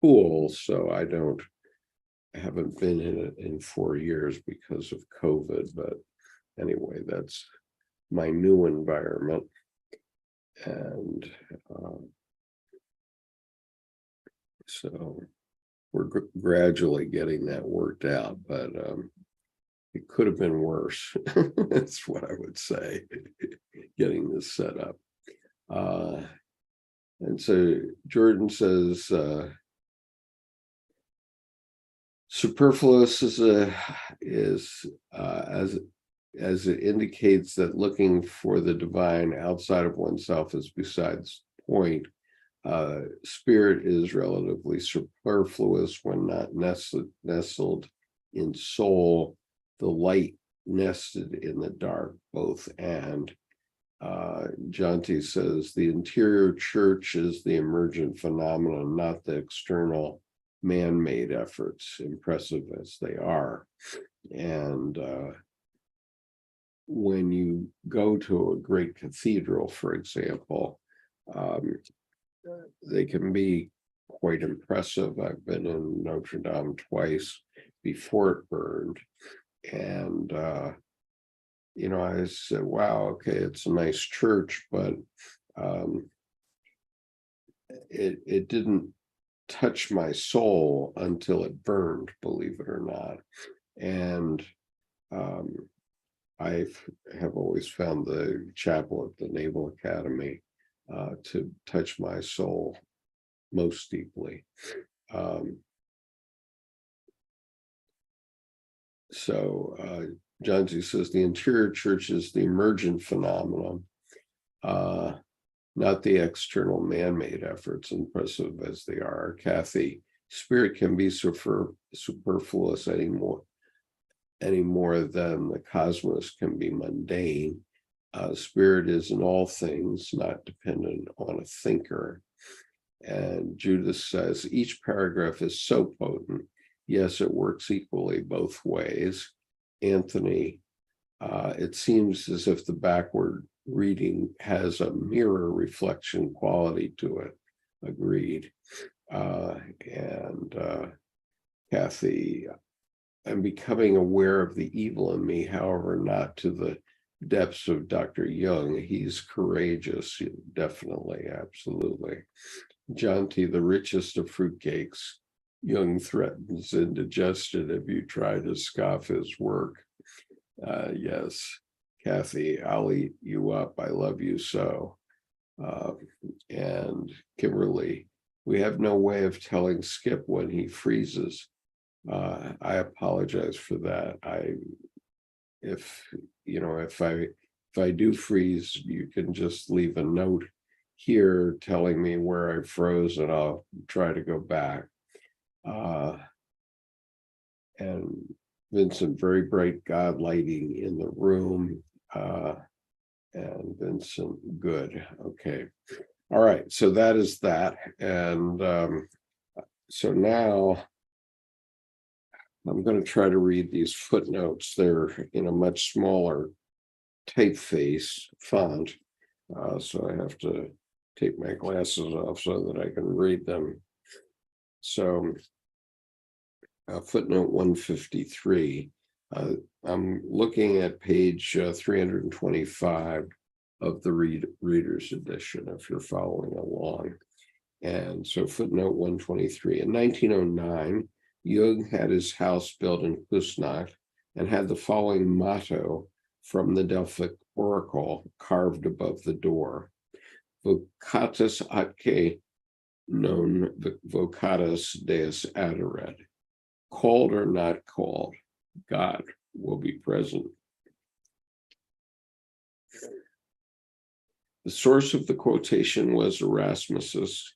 pool, so I haven't been in it in 4 years because of COVID. But anyway, that's my new environment. And so we're gradually getting that worked out, but it could have been worse. That's what I would say, getting this set up. And so Jordan says, superfluous is as it indicates that looking for the divine outside of oneself is besides the point. Spirit is relatively superfluous when not nestled in soul, the light nested in the dark, both and. Jonty says the interior church is the emergent phenomenon, not the external man-made efforts, impressive as they are. And when you go to a great cathedral, for example, um, they can be quite impressive. I've been in Notre Dame twice before it burned. And, I said, wow, okay, it's a nice church, but um, it didn't touch my soul until it burned, believe it or not. And um, I have always found the chapel at the Naval Academy to touch my soul most deeply. John Z says the interior church is the emergent phenomenon, not the external man-made efforts, impressive as they are. Kathy, spirit can be superfluous anymore than the cosmos can be mundane. Spirit is in all things, not dependent on a thinker. And Judith says, each paragraph is so potent. Yes, it works equally both ways. Anthony, it seems as if the backward reading has a mirror reflection quality to it. Agreed. And Kathy, I'm becoming aware of the evil in me, however, not to the depths of Dr. Jung. He's courageous, definitely, absolutely. John T., the richest of fruitcakes. Jung threatens indigestion if you try to scoff his work. Yes, Kathy, I'll eat you up. I love you so. And Kimberly, we have no way of telling Skip when he freezes. I apologize for that. If I do freeze, you can just leave a note here telling me where I froze, and I'll try to go back. And Vincent, very bright God lighting in the room. And Vincent, good. Okay. All right. So that is that. And so now I'm going to try to read these footnotes. They're in a much smaller typeface font. So I have to take my glasses off so that I can read them. So footnote 153. I'm looking at page 325 of the Reader's Edition, if you're following along. And so footnote 123. In 1909, Jung had his house built in Kusnacht and had the following motto from the Delphic oracle carved above the door: Vocatus atque non vocatus Deus adoret. Called or not called, God will be present. The source of the quotation was Erasmus's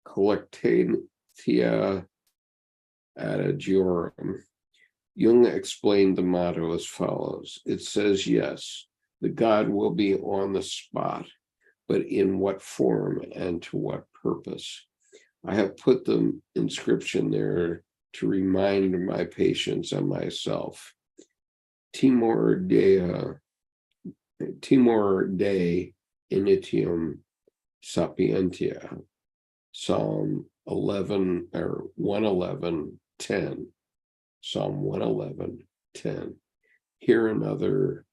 Collectantia Adagiorum. Jung explained the motto as follows. It says, yes, the God will be on the spot, but in what form and to what purpose? I have put the inscription there to remind my patients and myself. Timor Dei initium sapientia, Psalm 11 or 111:10. Psalm 111:10. Here another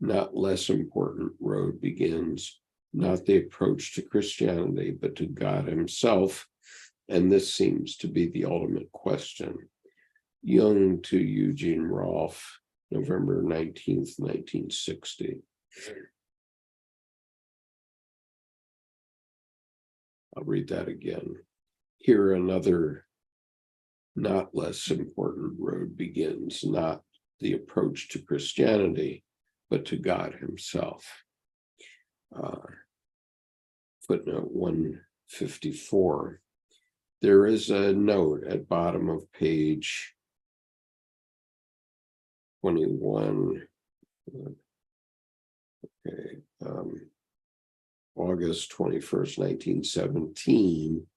not less important road begins, not the approach to Christianity, but to God himself. And this seems to be the ultimate question. Jung to Eugene Rolfe, November 19th, 1960. I'll read that again. Here another not less important road begins, not the approach to Christianity, but to God himself. Footnote 154. There is a note at bottom of page 21. Okay. August 21st, 1917.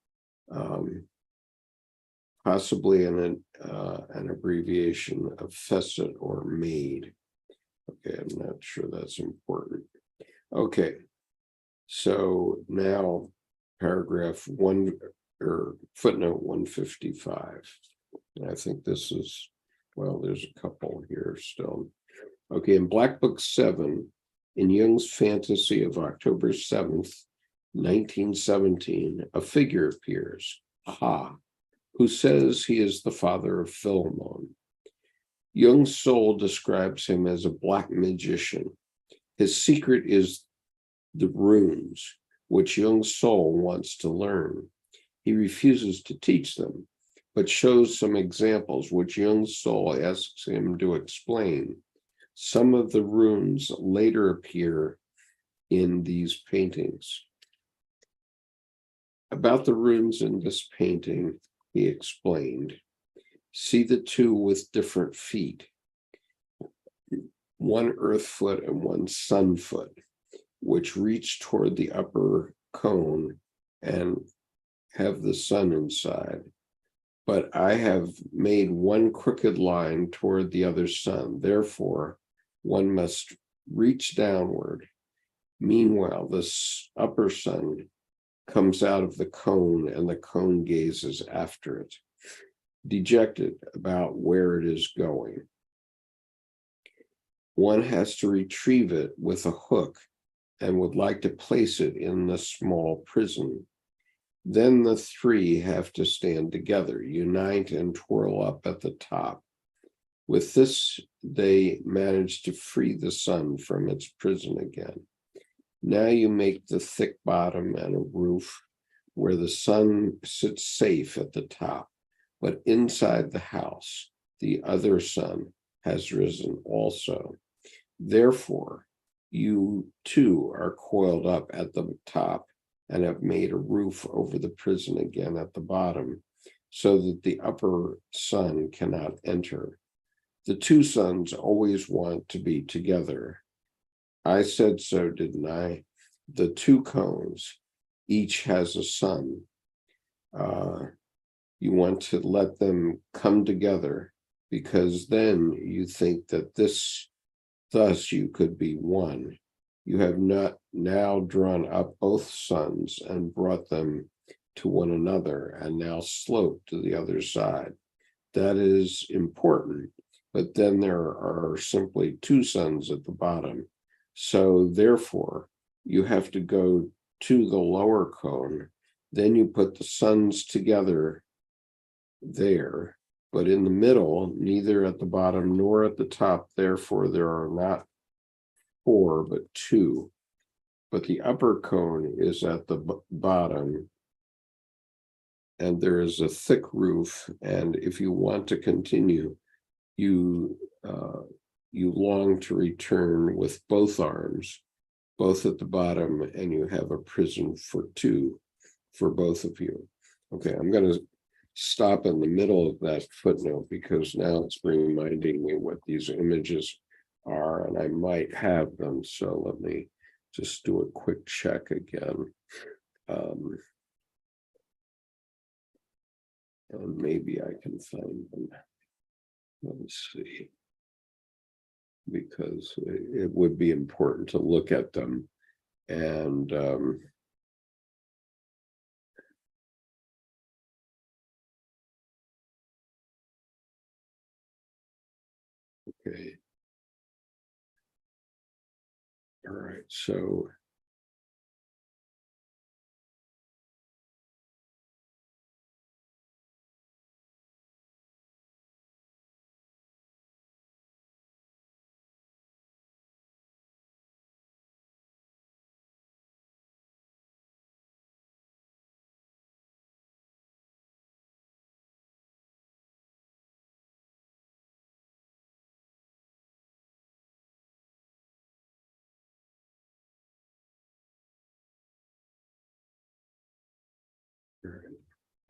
Possibly an abbreviation of Fesset or Maid. Okay, I'm not sure that's important. Okay, so now paragraph one or footnote 155. I think this is, well, there's a couple here still. Okay, in Black Book 7, in Jung's fantasy of October 7th, 1917, a figure appears, Ha, who says he is the father of Philemon. Jung's soul describes him as a black magician. His secret is the runes, which Jung's soul wants to learn. He refuses to teach them, but shows some examples which Jung's soul asks him to explain. Some of the runes later appear in these paintings. About the runes in this painting, he explained, see the two with different feet, one earth foot and one sun foot, which reach toward the upper cone and have the sun inside. But I have made one crooked line toward the other sun. Therefore, one must reach downward. Meanwhile, this upper sun comes out of the cone and the cone gazes after it, dejected about where it is going. One has to retrieve it with a hook and would like to place it in the small prison. Then the three have to stand together, unite and twirl up at the top. With this, they manage to free the sun from its prison again. Now you make the thick bottom and a roof where the sun sits safe at the top, but inside the house, the other sun has risen also. Therefore, you too are coiled up at the top and have made a roof over the prison again at the bottom, so that the upper sun cannot enter. The two suns always want to be together. I said so, didn't I? The two cones, each has a sun. You want to let them come together, because then you think that thus you could be one. You have not now drawn up both suns and brought them to one another and now slope to the other side. That is important, but then there are simply two suns at the bottom. So therefore, you have to go to the lower cone, then you put the suns together there, but in the middle, neither at the bottom nor at the top. Therefore, there are not four, but two. But the upper cone is at the bottom, and there is a thick roof. And if you want to continue, you long to return with both arms, both at the bottom, and you have a prison for two for both of you. Okay, I'm going to stop in the middle of that footnote because now it's reminding me what these images are, and I might have them. So let me just do a quick check again. And maybe I can find them. Let me see. Because it would be important to look at them. And okay. All right, so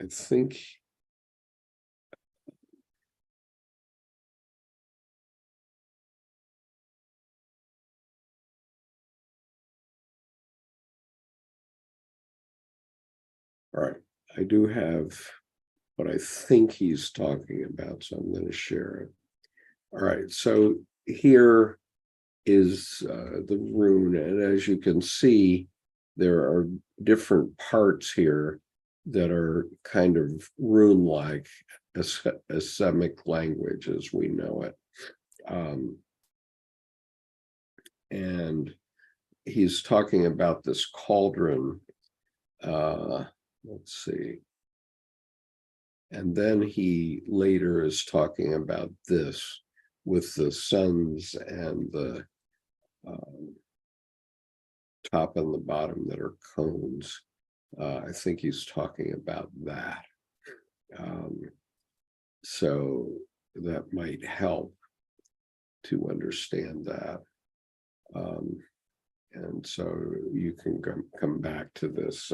I think all right, I do have what I think he's talking about, so I'm going to share it. All right, so here is the rune. And as you can see, there are different parts here that are kind of rune-like, a Semitic language as we know it. And he's talking about this cauldron. Let's see. And then he later is talking about this with the suns and the top and the bottom that are cones. I think he's talking about that. So that might help to understand that. And so you can come back to this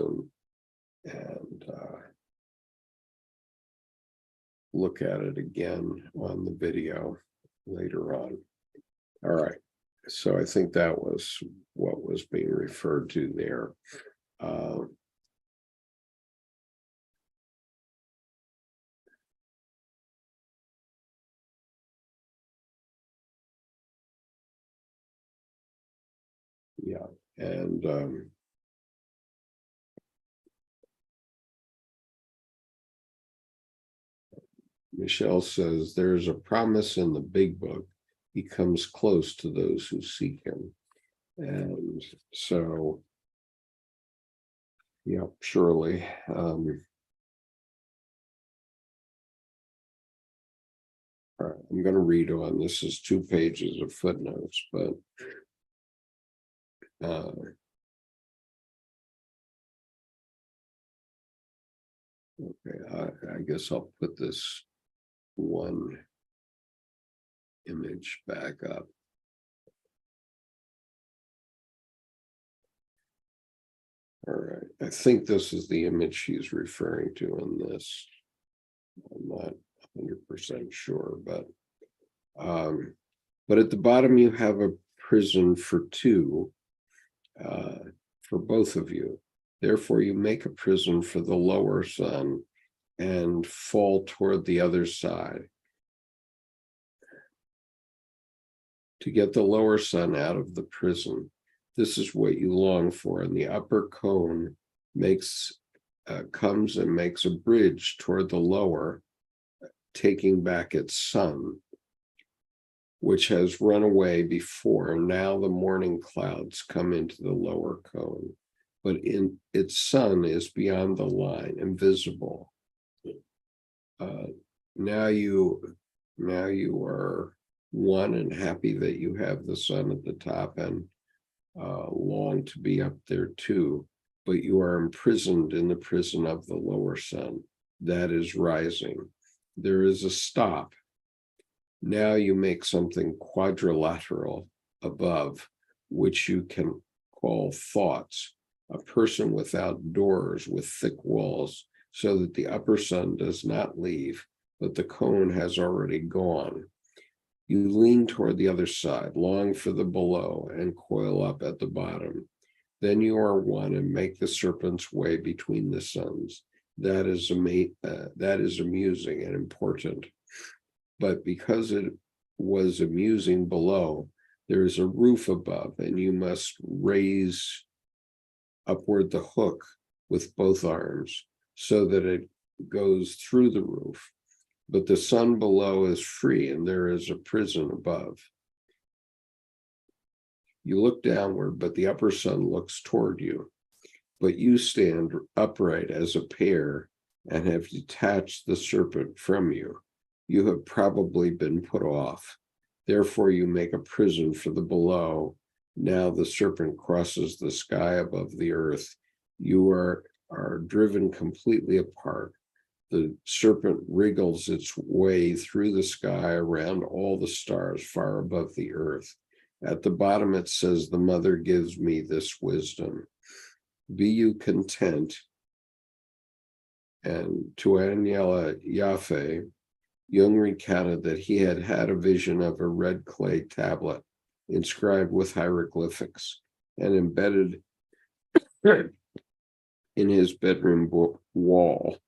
and look at it again on the video later on. All right. So I think that was what was being referred to there. Yeah, and Michelle says there's a promise in the big book. He comes close to those who seek him. And so, yeah, surely. All right, I'm going to read on. This is 2 pages of footnotes, but okay, I guess I'll put this one image back up. All right, I think this is the image she's referring to in this. I'm not 100% sure, but at the bottom you have a prison for 2, for both of you. Therefore, you make a prison for the lower sun and fall toward the other side. To get the lower sun out of the prison, this is what you long for. And the upper cone comes and makes a bridge toward the lower, taking back its sun, which has run away before. And now the morning clouds come into the lower cone, but in its sun is beyond the line, invisible. Now you are one and happy that you have the sun at the top and long to be up there too, but you are imprisoned in the prison of the lower sun that is rising. There is a stop. Now you make something quadrilateral above, which you can call thoughts, a person without doors with thick walls, so that the upper sun does not leave, but the cone has already gone. You lean toward the other side, long for the below, and coil up at the bottom. Then you are one and make the serpent's way between the suns. That is amusing and important. But because it was amusing below, there is a roof above, and you must raise upward the hook with both arms so that it goes through the roof. But the sun below is free, and there is a prison above. You look downward, but the upper sun looks toward you. But you stand upright as a pair and have detached the serpent from you. You have probably been put off. Therefore, you make a prison for the below. Now the serpent crosses the sky above the earth. You are driven completely apart. The serpent wriggles its way through the sky around all the stars far above the earth. At the bottom, it says, the mother gives me this wisdom. Be you content. And to Aniela Yaffe, Jung recounted that he had had a vision of a red clay tablet inscribed with hieroglyphics and embedded in his bedroom wall.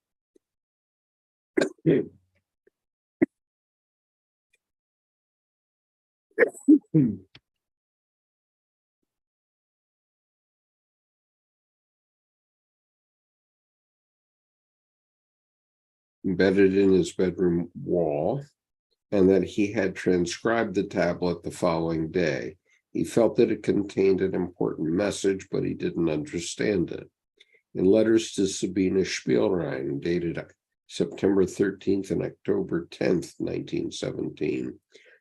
embedded in his bedroom wall, and that he had transcribed the tablet the following day. He felt that it contained an important message, but he didn't understand it. In letters to Sabina Spielrein, dated September 13th and October 10th, 1917,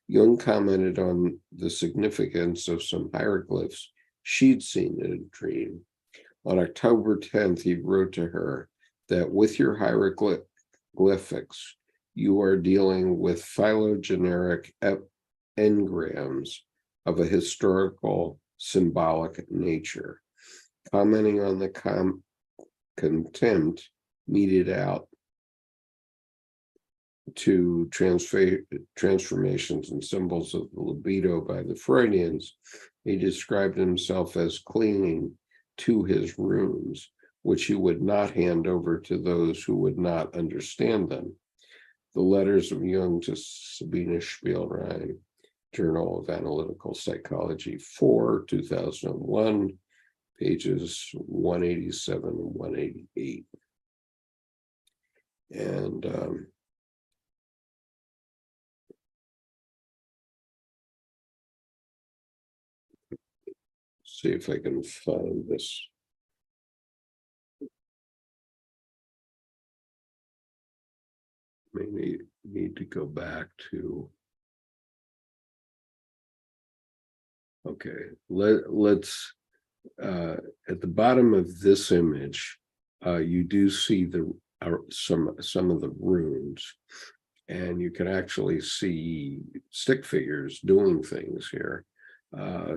Jung commented on the significance of some hieroglyphs she'd seen in a dream. On October 10th, he wrote to her that with your hieroglyphics, you are dealing with phylogeneric engrams of a historical symbolic nature. Commenting on the contempt meted out to transformations and symbols of the libido by the Freudians, he described himself as clinging to his runes, which he would not hand over to those who would not understand them. The letters of Jung to Sabina Spielrein, Journal of Analytical Psychology 4, 2001, pages 187 and 188. And see if I can find this. Maybe need to go back to. Okay, let's at the bottom of this image, you do see some of the runes, and you can actually see stick figures doing things here.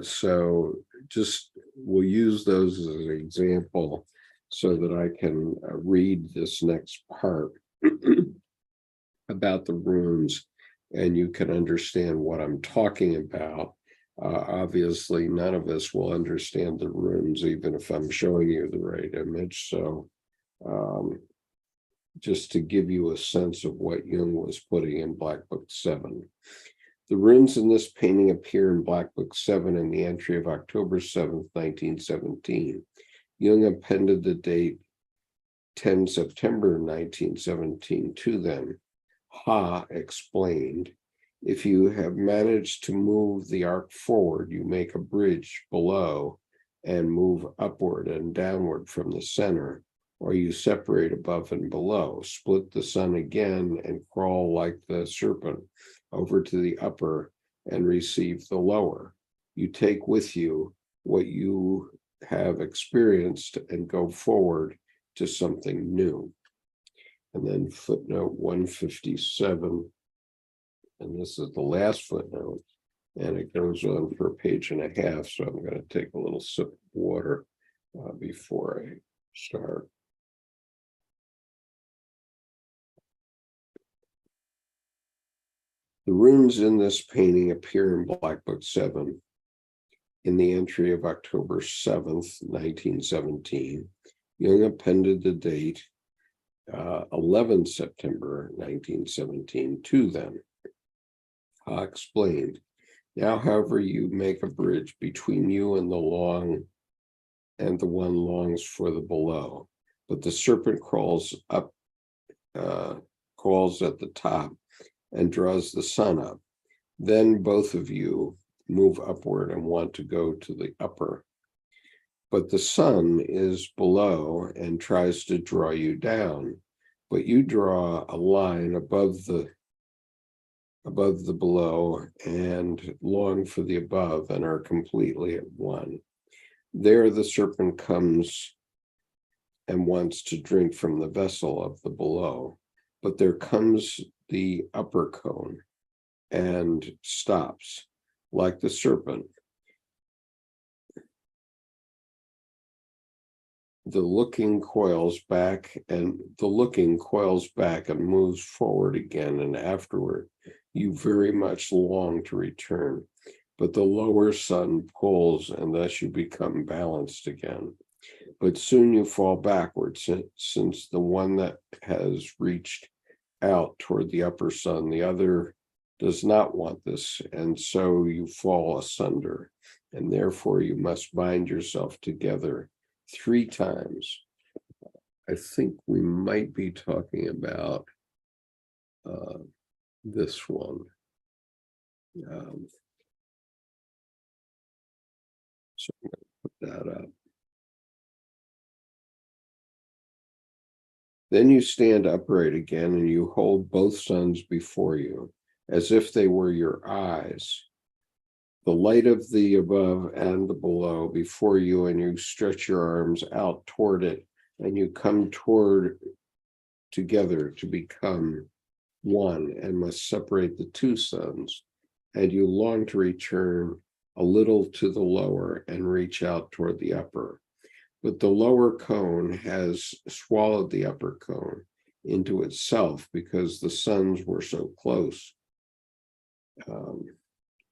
So just we'll use those as an example so that I can read this next part about the runes, and you can understand what I'm talking about. Obviously, none of us will understand the runes, even if I'm showing you the right image. So just to give you a sense of what Jung was putting in Black Book 7. The runes in this painting appear in Black Book 7 in the entry of October 7th, 1917. Jung appended the date 10 September 1917 to them. Ha explained, if you have managed to move the arc forward, you make a bridge below and move upward and downward from the center, or you separate above and below, split the sun again and crawl like the serpent over to the upper and receive the lower. You take with you what you have experienced and go forward to something new. And then footnote 157, and this is the last footnote, and it goes on for a page and a half, so I'm going to take a little sip of water before I start. The runes in this painting appear in Black Book 7 in the entry of October 7th, 1917. Jung appended the date 11 September 1917 to them. Ha explained, now, however, you make a bridge between you and the one longs for the below, but the serpent crawls up, crawls at the top and draws the sun up. Then both of you move upward and want to go to the upper. But the sun is below and tries to draw you down, but you draw a line above the below and long for the above and are completely at one. There the serpent comes and wants to drink from the vessel of the below, but there comes the upper cone and stops like the serpent. The looking coils back and moves forward again, and afterward you very much long to return, but the lower sun pulls and thus you become balanced again. But soon you fall backwards, since the one that has reached out toward the upper sun, the other does not want this, and so you fall asunder, and therefore you must bind yourself together 3 times. I think we might be talking about this one. So I'm going to put that up. Then you stand upright again and you hold both suns before you as if they were your eyes, the light of the above and the below before you, and you stretch your arms out toward it and you come toward together to become one and must separate the two suns, and you long to return a little to the lower and reach out toward the upper. But the lower cone has swallowed the upper cone into itself because the suns were so close.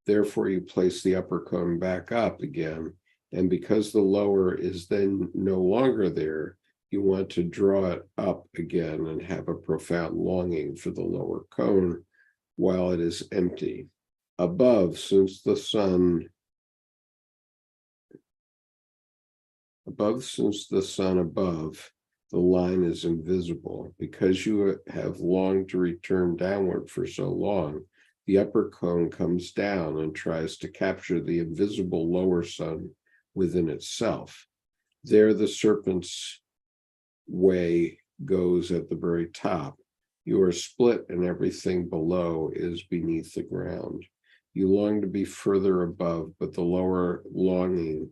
Therefore, you place the upper cone back up again, and because the lower is then no longer there, you want to draw it up again and have a profound longing for the lower cone while it is empty. Above, since the sun above, the line is invisible. Because you have longed to return downward for so long, the upper cone comes down and tries to capture the invisible lower sun within itself. There the serpent's way goes at the very top. You are split and everything below is beneath the ground. You long to be further above, but the lower longing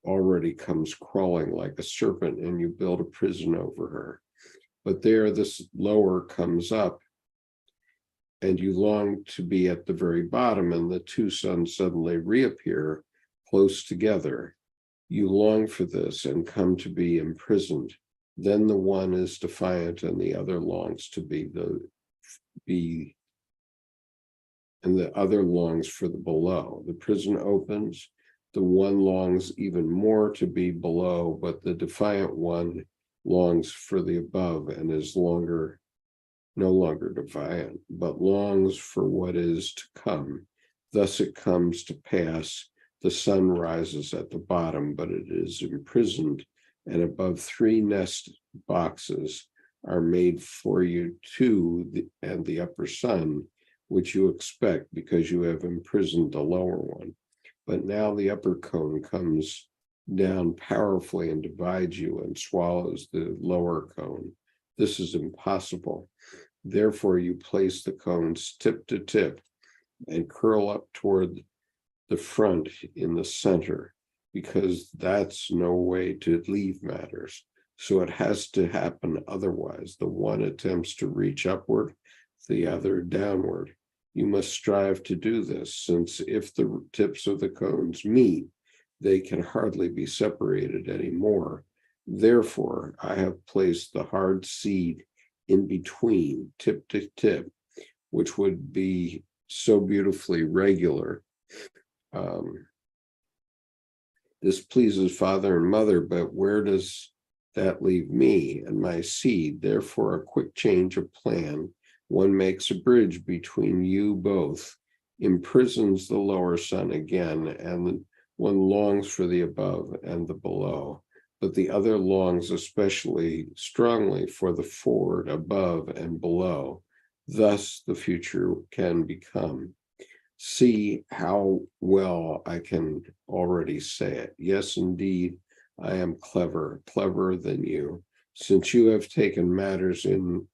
already comes crawling like a serpent, and you build a prison over her. But there this lower comes up, and you long to be at the very bottom, and the two suns suddenly reappear close together. You long for this and come to be imprisoned. Then the one is defiant and the other longs to and the other longs for the below. The prison opens. The one longs even more to be below, but the defiant one longs for the above and is no longer defiant, but longs for what is to come. Thus it comes to pass, the sun rises at the bottom, but it is imprisoned, and above three nest boxes are made for you and the upper sun, which you expect because you have imprisoned the lower one. But now the upper cone comes down powerfully and divides you and swallows the lower cone. This is impossible. Therefore, you place the cones tip to tip and curl up toward the front in the center, because that's no way to leave matters. So it has to happen otherwise. The one attempts to reach upward, the other downward. You must strive to do this, since if the tips of the cones meet, they can hardly be separated anymore. Therefore, I have placed the hard seed in between, tip to tip, which would be so beautifully regular. This pleases father and mother, but where does that leave me and my seed? Therefore, a quick change of plan. One makes a bridge between you both, imprisons the lower sun again, and one longs for the above and the below, but the other longs especially strongly for the forward, above, and below. Thus the future can become. See how well I can already say it. Yes, indeed, I am cleverer than you. Since you have taken matters in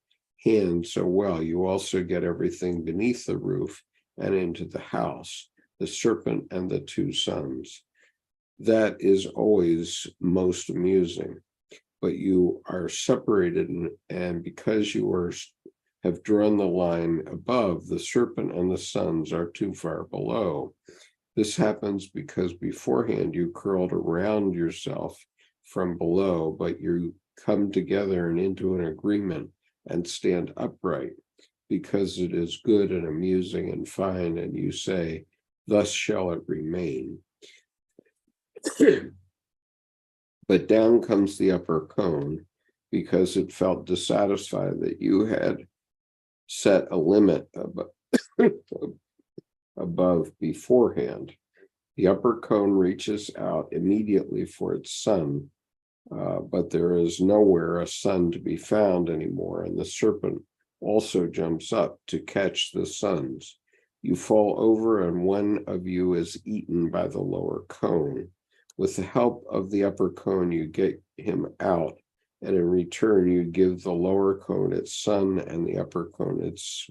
hand so well, you also get everything beneath the roof and into the house, the serpent and the two suns. That is always most amusing. But you are separated, and because you have drawn the line above, the serpent and the suns are too far below. This happens because beforehand you curled around yourself from below, but you come together and into an agreement and stand upright because it is good and amusing and fine, and you say, thus shall it remain. But down comes the upper cone because it felt dissatisfied that you had set a limit above beforehand. The upper cone reaches out immediately for its sun, but there is nowhere a sun to be found anymore, and the serpent also jumps up to catch the suns. You fall over and one of you is eaten by the lower cone. With the help of the upper cone, you get him out, and in return, you give the lower cone its son and the upper cone its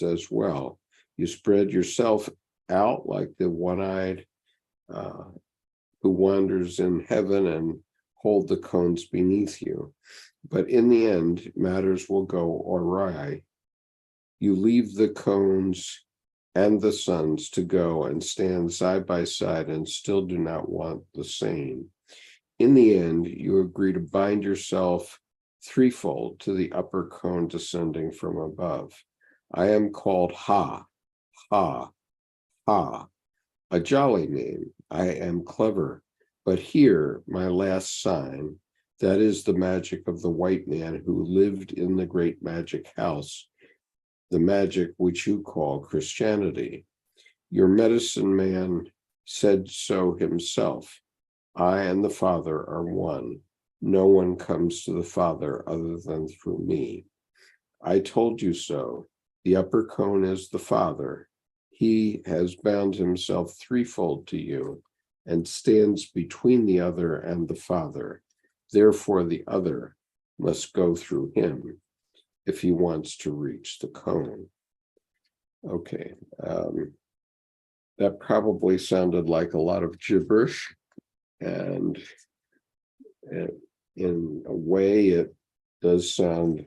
as well. You spread yourself out like the one-eyed who wanders in heaven and hold the cones beneath you. But in the end, matters will go awry. You leave the cones and the suns to go and stand side by side and still do not want the same. In the end, you agree to bind yourself threefold to the upper cone descending from above. I am called Ha, Ha, Ha, a jolly name. I am clever, but here, my last sign, that is the magic of the white man who lived in the great magic house, the magic which you call Christianity. Your medicine man said so himself. I and the Father are one. No one comes to the Father other than through me. I told you so. The upper cone is the Father. He has bound himself threefold to you and stands between the other and the Father. Therefore, the other must go through him if he wants to reach the cone. Okay, that probably sounded like a lot of gibberish, and in a way, it does sound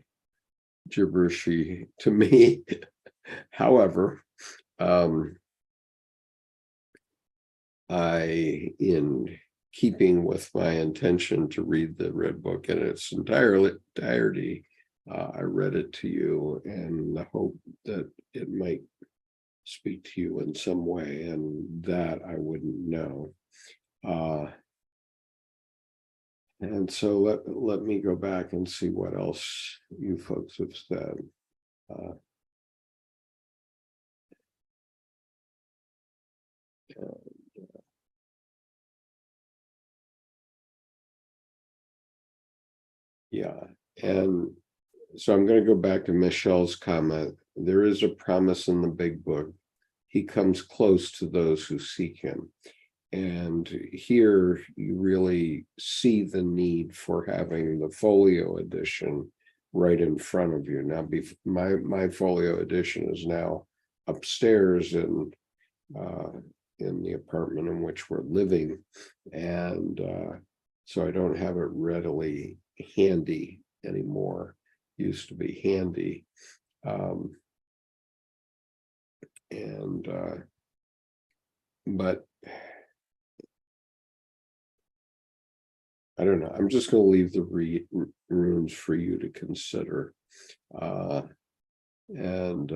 gibberishy to me. However, in keeping with my intention to read the Red Book in its entirety, I read it to you in the hope that it might speak to you in some way, and that I wouldn't know. And so let me go back and see what else you folks have said. Yeah, and so I'm going to go back to Michelle's comment. There is a promise in the big book. He comes close to those who seek him. And here you really see the need for having the folio edition right in front of you. Now, my folio edition is now upstairs in the apartment in which we're living, and so I don't have it readily handy anymore. Used to be handy, but I don't know. I'm just going to leave the runes for you to consider. And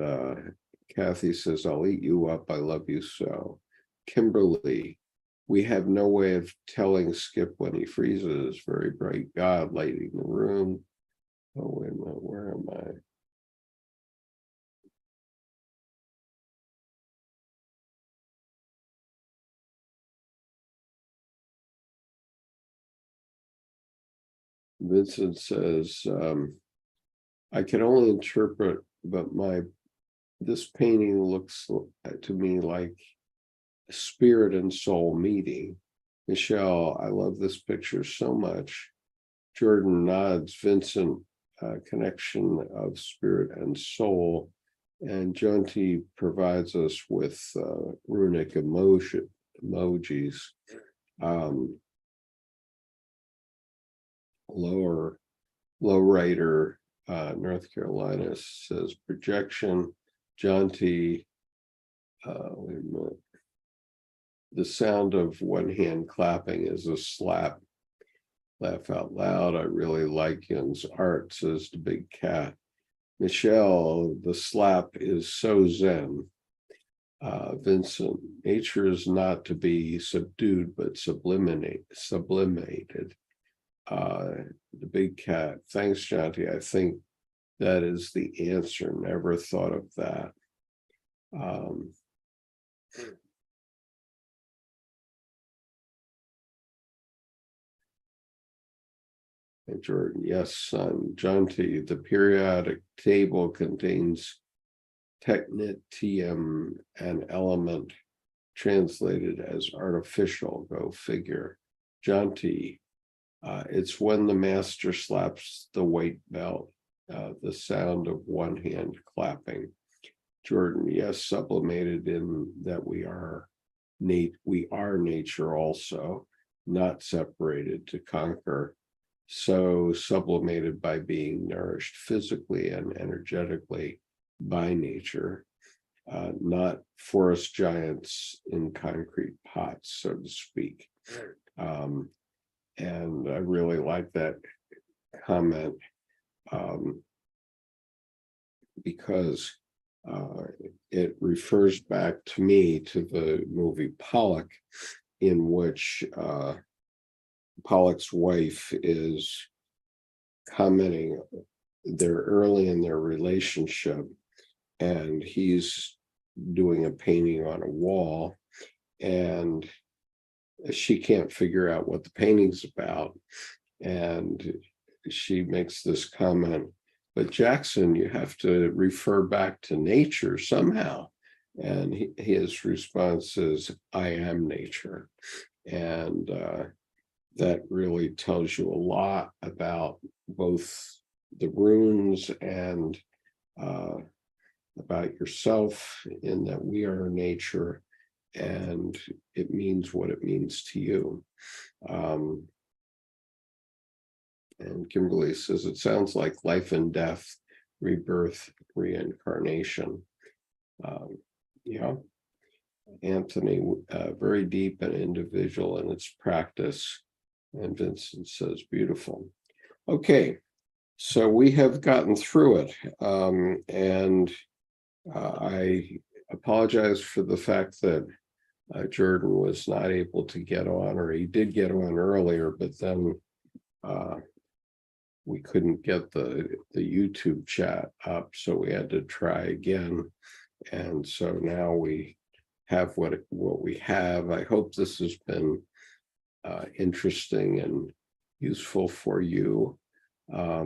Kathy says, I'll eat you up. I love you so. Kimberly, we have no way of telling Skip when he freezes. Very bright God lighting the room. Oh, wait a minute. Where am I? Vincent says, I can only interpret, but this painting looks to me like spirit and soul meeting. Michelle, I love this picture so much. Jordan nods. Vincent, connection of spirit and soul. And Jonty provides us with runic emojis. Lowrider, North Carolina says projection. Jonty, wait a minute. The sound of one hand clapping is a slap. Laugh out loud. I really like Jung's art, says the big cat. Michelle, the slap is so zen. Vincent, nature is not to be subdued, but sublimated. The big cat, thanks, Jonty. I think that is the answer. Never thought of that. And Jordan, yes, son. John T. The periodic table contains technetium, an element translated as artificial. Go figure. John T. It's when the master slaps the weight belt, the sound of one hand clapping. Jordan, yes, sublimated in that we are nature also, not separated to conquer. So sublimated by being nourished physically and energetically by nature, not forest giants in concrete pots, so to speak. And I really like that comment because it refers back to me to the movie Pollock, in which Pollock's wife is commenting they're early in their relationship, and he's doing a painting on a wall, and she can't figure out what the painting's about. And she makes this comment, but Jackson, you have to refer back to nature somehow. And his response is, I am nature. And that really tells you a lot about both the runes and about yourself, in that we are nature, and it means what it means to you. And Kimberly says, it sounds like life and death, rebirth, reincarnation. Yeah. Anthony, very deep and individual in its practice. And Vincent says, beautiful. Okay, so we have gotten through it. And I apologize for the fact that Jordan was not able to get on, or he did get on earlier, but then we couldn't get the YouTube chat up, so we had to try again. And so now we have what we have. I hope this has been interesting and useful for you. Let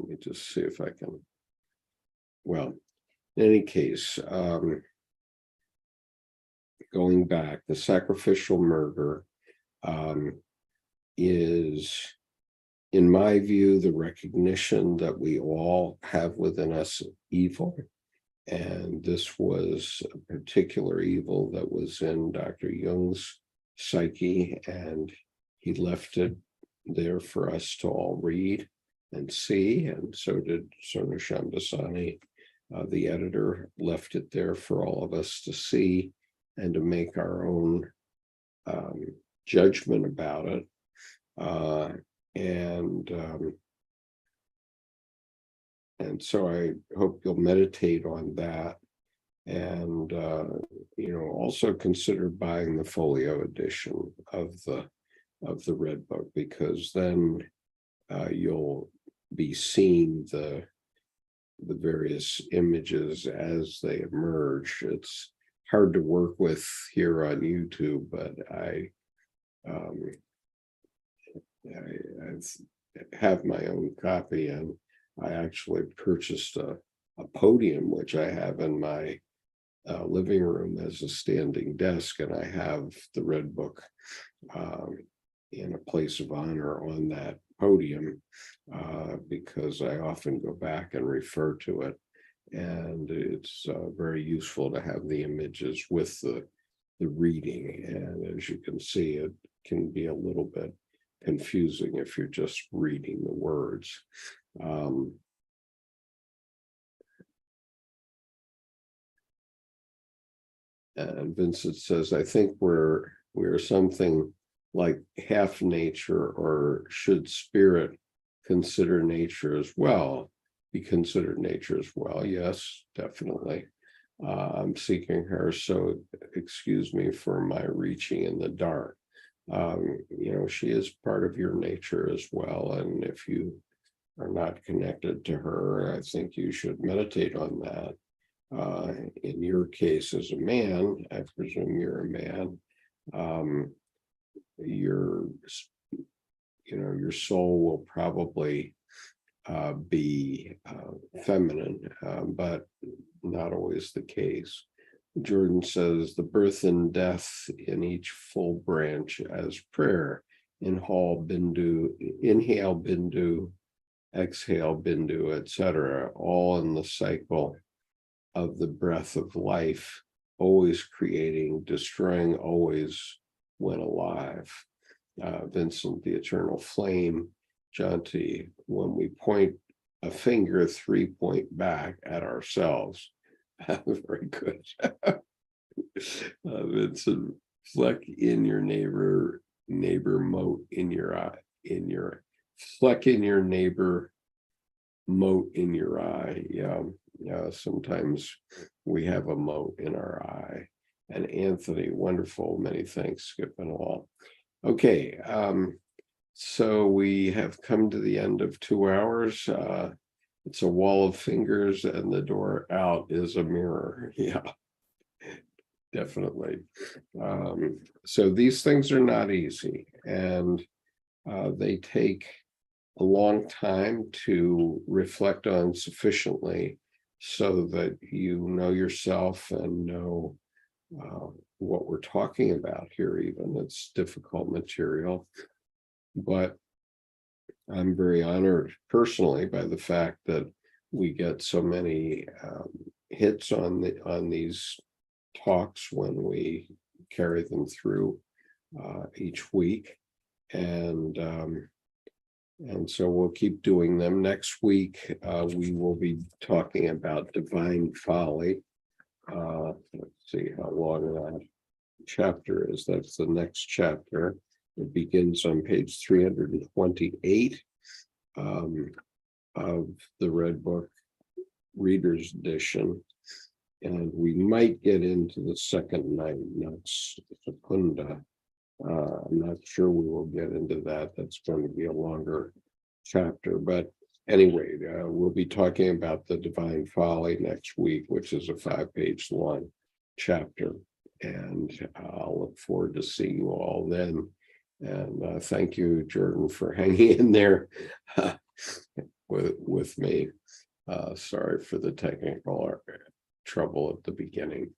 me just see if I can. Well, in any case, going back, the sacrificial murder is, in my view, the recognition that we all have within us evil. And this was a particular evil that was in Dr. Jung's psyche, and he left it there for us to all read and see, and so did Sona Shambasani. The editor left it there for all of us to see and to make our own judgment about it. And so I hope you'll meditate on that, and also consider buying the folio edition of the Red Book, because then you'll be seeing the various images as they emerge. It's hard to work with here on YouTube, but I have my own copy, and I actually purchased a podium, which I have in my living room as a standing desk, and I have the Red Book in a place of honor on that podium, because I often go back and refer to it, and it's very useful to have the images with the reading. And as you can see, it can be a little bit confusing if you're just reading the words. And Vincent says, I think we're something like half nature, or should spirit consider nature as well? Be considered nature as well? Yes, definitely. I'm seeking her, so excuse me for my reaching in the dark. She is part of your nature as well, and if you are not connected to her, I think you should meditate on that. In your case as a man, I presume you're a man, your your soul will probably be feminine, but not always the case. Jordan says the birth and death in each full branch as prayer. Inhale bindu, exhale bindu, etc. All in the cycle of the breath of life, always creating, destroying, always when alive. Vincent, the eternal flame. Jonty, when we point a finger 3-point back at ourselves. Very good. Vincent, fleck in your neighbor, mote in your eye, fleck in your neighbor, mote in your eye. Yeah, sometimes we have a mote in our eye. And Anthony, wonderful, many thanks, Skip and all. Okay, so we have come to the end of 2 hours. It's a wall of fingers and the door out is a mirror. Yeah, definitely. So these things are not easy, and they take a long time to reflect on sufficiently so that you know yourself and know what we're talking about here. Even it's difficult material, but I'm very honored personally by the fact that we get so many hits on these talks when we carry them through each week, and so we'll keep doing them. Next week we will be talking about divine folly. Let's see how long that chapter is. That's the next chapter. It begins on page 328 of the Red Book Reader's Edition. And we might get into the second night, next Secunda. I'm not sure we will get into that. That's going to be a longer chapter. But anyway, we'll be talking about the Divine Folly next week, which is a 5-page long chapter. And I'll look forward to seeing you all then. And thank you, Jordan, for hanging in there with me. Sorry for the technical trouble at the beginning.